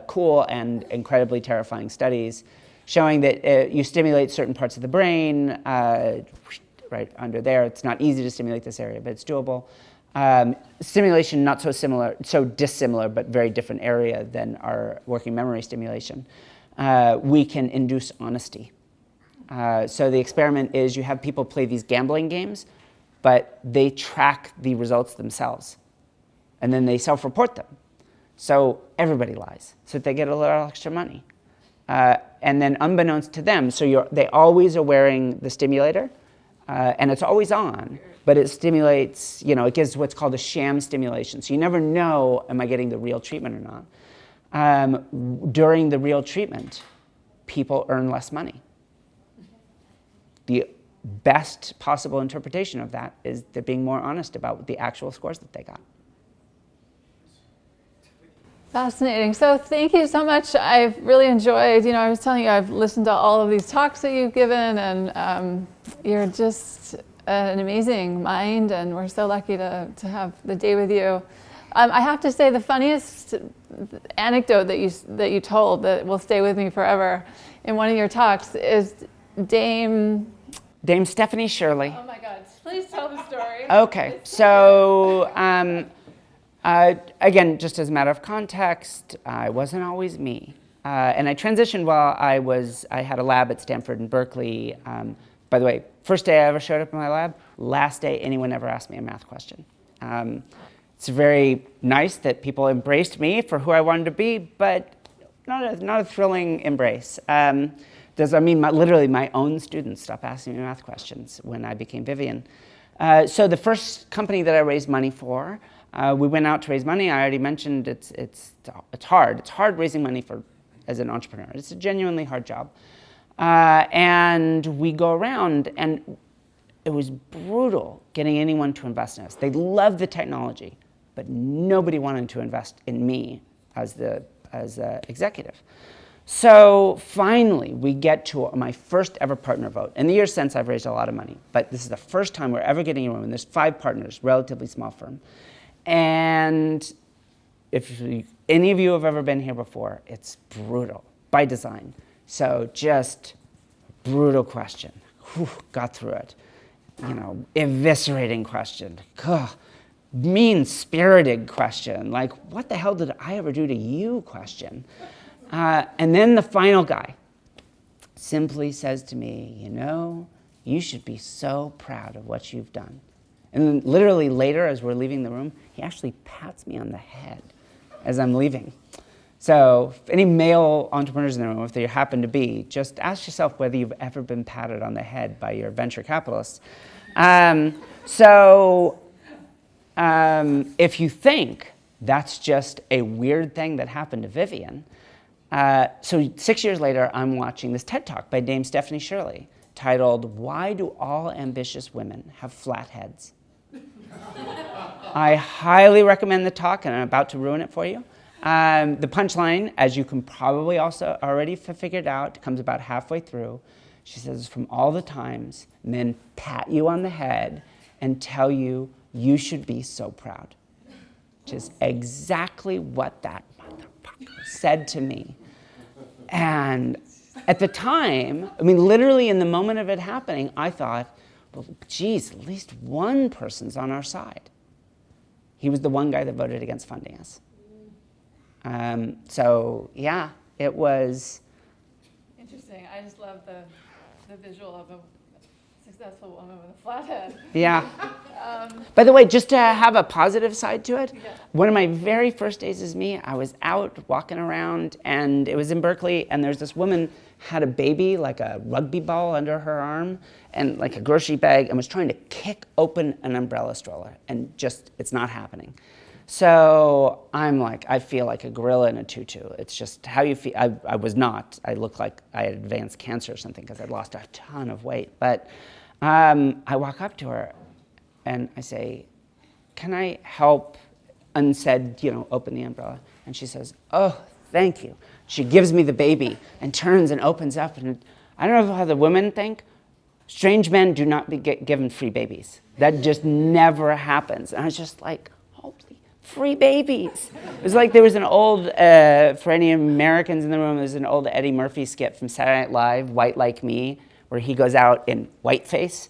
cool and incredibly terrifying studies showing that you stimulate certain parts of the brain, right under there. It's not easy to stimulate this area, but it's doable. Stimulation not so similar, so dissimilar, but very different area than our working memory stimulation. We can induce honesty. So the experiment is you have people play these gambling games, but they track the results themselves. And then they self-report them. So everybody lies, so that they get a little extra money. And then unbeknownst to them, so they always are wearing the stimulator, and it's always on, but it stimulates, it gives what's called a sham stimulation. So you never know, am I getting the real treatment or not? During the real treatment, people earn less money. The best possible interpretation of that is they're being more honest about the actual scores that they got. Fascinating. So thank you so much. I've really enjoyed, I was telling you, I've listened to all of these talks that you've given, and you're just an amazing mind, and we're so lucky to have the day with you. I have to say the funniest anecdote that you told that will stay with me forever in one of your talks is Dame Stephanie Shirley. Oh my God, please tell the story. Okay, so again, just as a matter of context, it wasn't always me. And I transitioned while I had a lab at Stanford and Berkeley. By the way, first day I ever showed up in my lab, last day anyone ever asked me a math question. It's very nice that people embraced me for who I wanted to be, but not a thrilling embrace. Literally my own students stopped asking me math questions when I became Vivienne. So the first company that I raised money for, we went out to raise money. I already mentioned it's hard. It's hard raising money as an entrepreneur. It's a genuinely hard job. And we go around, and it was brutal getting anyone to invest in us. They loved the technology, but nobody wanted to invest in me as the executive. So finally, we get to my first ever partner vote. In the years since, I've raised a lot of money, but this is the first time we're ever getting a room, and there's 5 partners, relatively small firm. And if any of you have ever been here before, it's brutal by design. So just brutal question. Whew, got through it. Eviscerating question. Mean-spirited question. Like, what the hell did I ever do to you question. And then the final guy simply says to me, you should be so proud of what you've done. And then literally later, as we're leaving the room, he actually pats me on the head as I'm leaving. So if any male entrepreneurs in the room, if there happen to be, just ask yourself whether you've ever been patted on the head by your venture capitalists. If you think that's just a weird thing that happened to Vivienne, so 6 years later, I'm watching this TED Talk by Dame Stephanie Shirley titled, "Why Do All Ambitious Women Have Flat Heads?" I highly recommend the talk, and I'm about to ruin it for you. The punchline, as you can probably also already figured out, comes about halfway through. She says, from all the times men pat you on the head and tell you you should be so proud. Which is exactly what that motherfucker said to me. And at the time, literally in the moment of it happening, I thought, well, geez, at least one person's on our side. He was the one guy that voted against funding us. So yeah, it was Interesting. I just love the visual of a successful woman with a flat head. Yeah. By the way, just to have a positive side to it, Yeah. one of my very first days as me, I was out walking around, and it was in Berkeley, and there's this woman had a baby, like a rugby ball under her arm, and like a grocery bag, and was trying to kick open an umbrella stroller, and just, it's not happening. So I'm like, I feel like a gorilla in a tutu. It's just how you feel. I was not. I looked like I had advanced cancer or something because I'd lost a ton of weight. But I walk up to her and I say, can I help, unsaid, open the umbrella? And she says, oh, thank you. She gives me the baby and turns and opens up. And I don't know how the women think. Strange men do not get given free babies. That just never happens. And I was just like, holy free babies. It was like there was an old, for any Americans in the room, there's an old Eddie Murphy skit from Saturday Night Live, White Like Me, where he goes out in whiteface,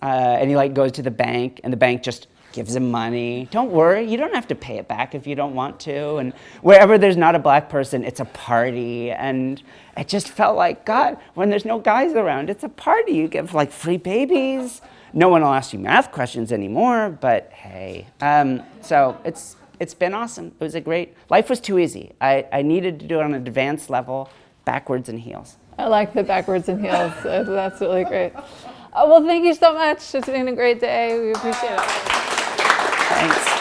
and he goes to the bank, and the bank just gives him money. Don't worry, you don't have to pay it back if you don't want to. And wherever there's not a black person, it's a party. And it just felt like, God, when there's no guys around, it's a party. You give like free babies. No one will ask you math questions anymore, but hey. So it's been awesome. It was a great, life was too easy. I needed to do it on an advanced level, backwards and heels. I like the backwards and heels. That's really great. Well, thank you so much. It's been a great day. We appreciate it. Thanks.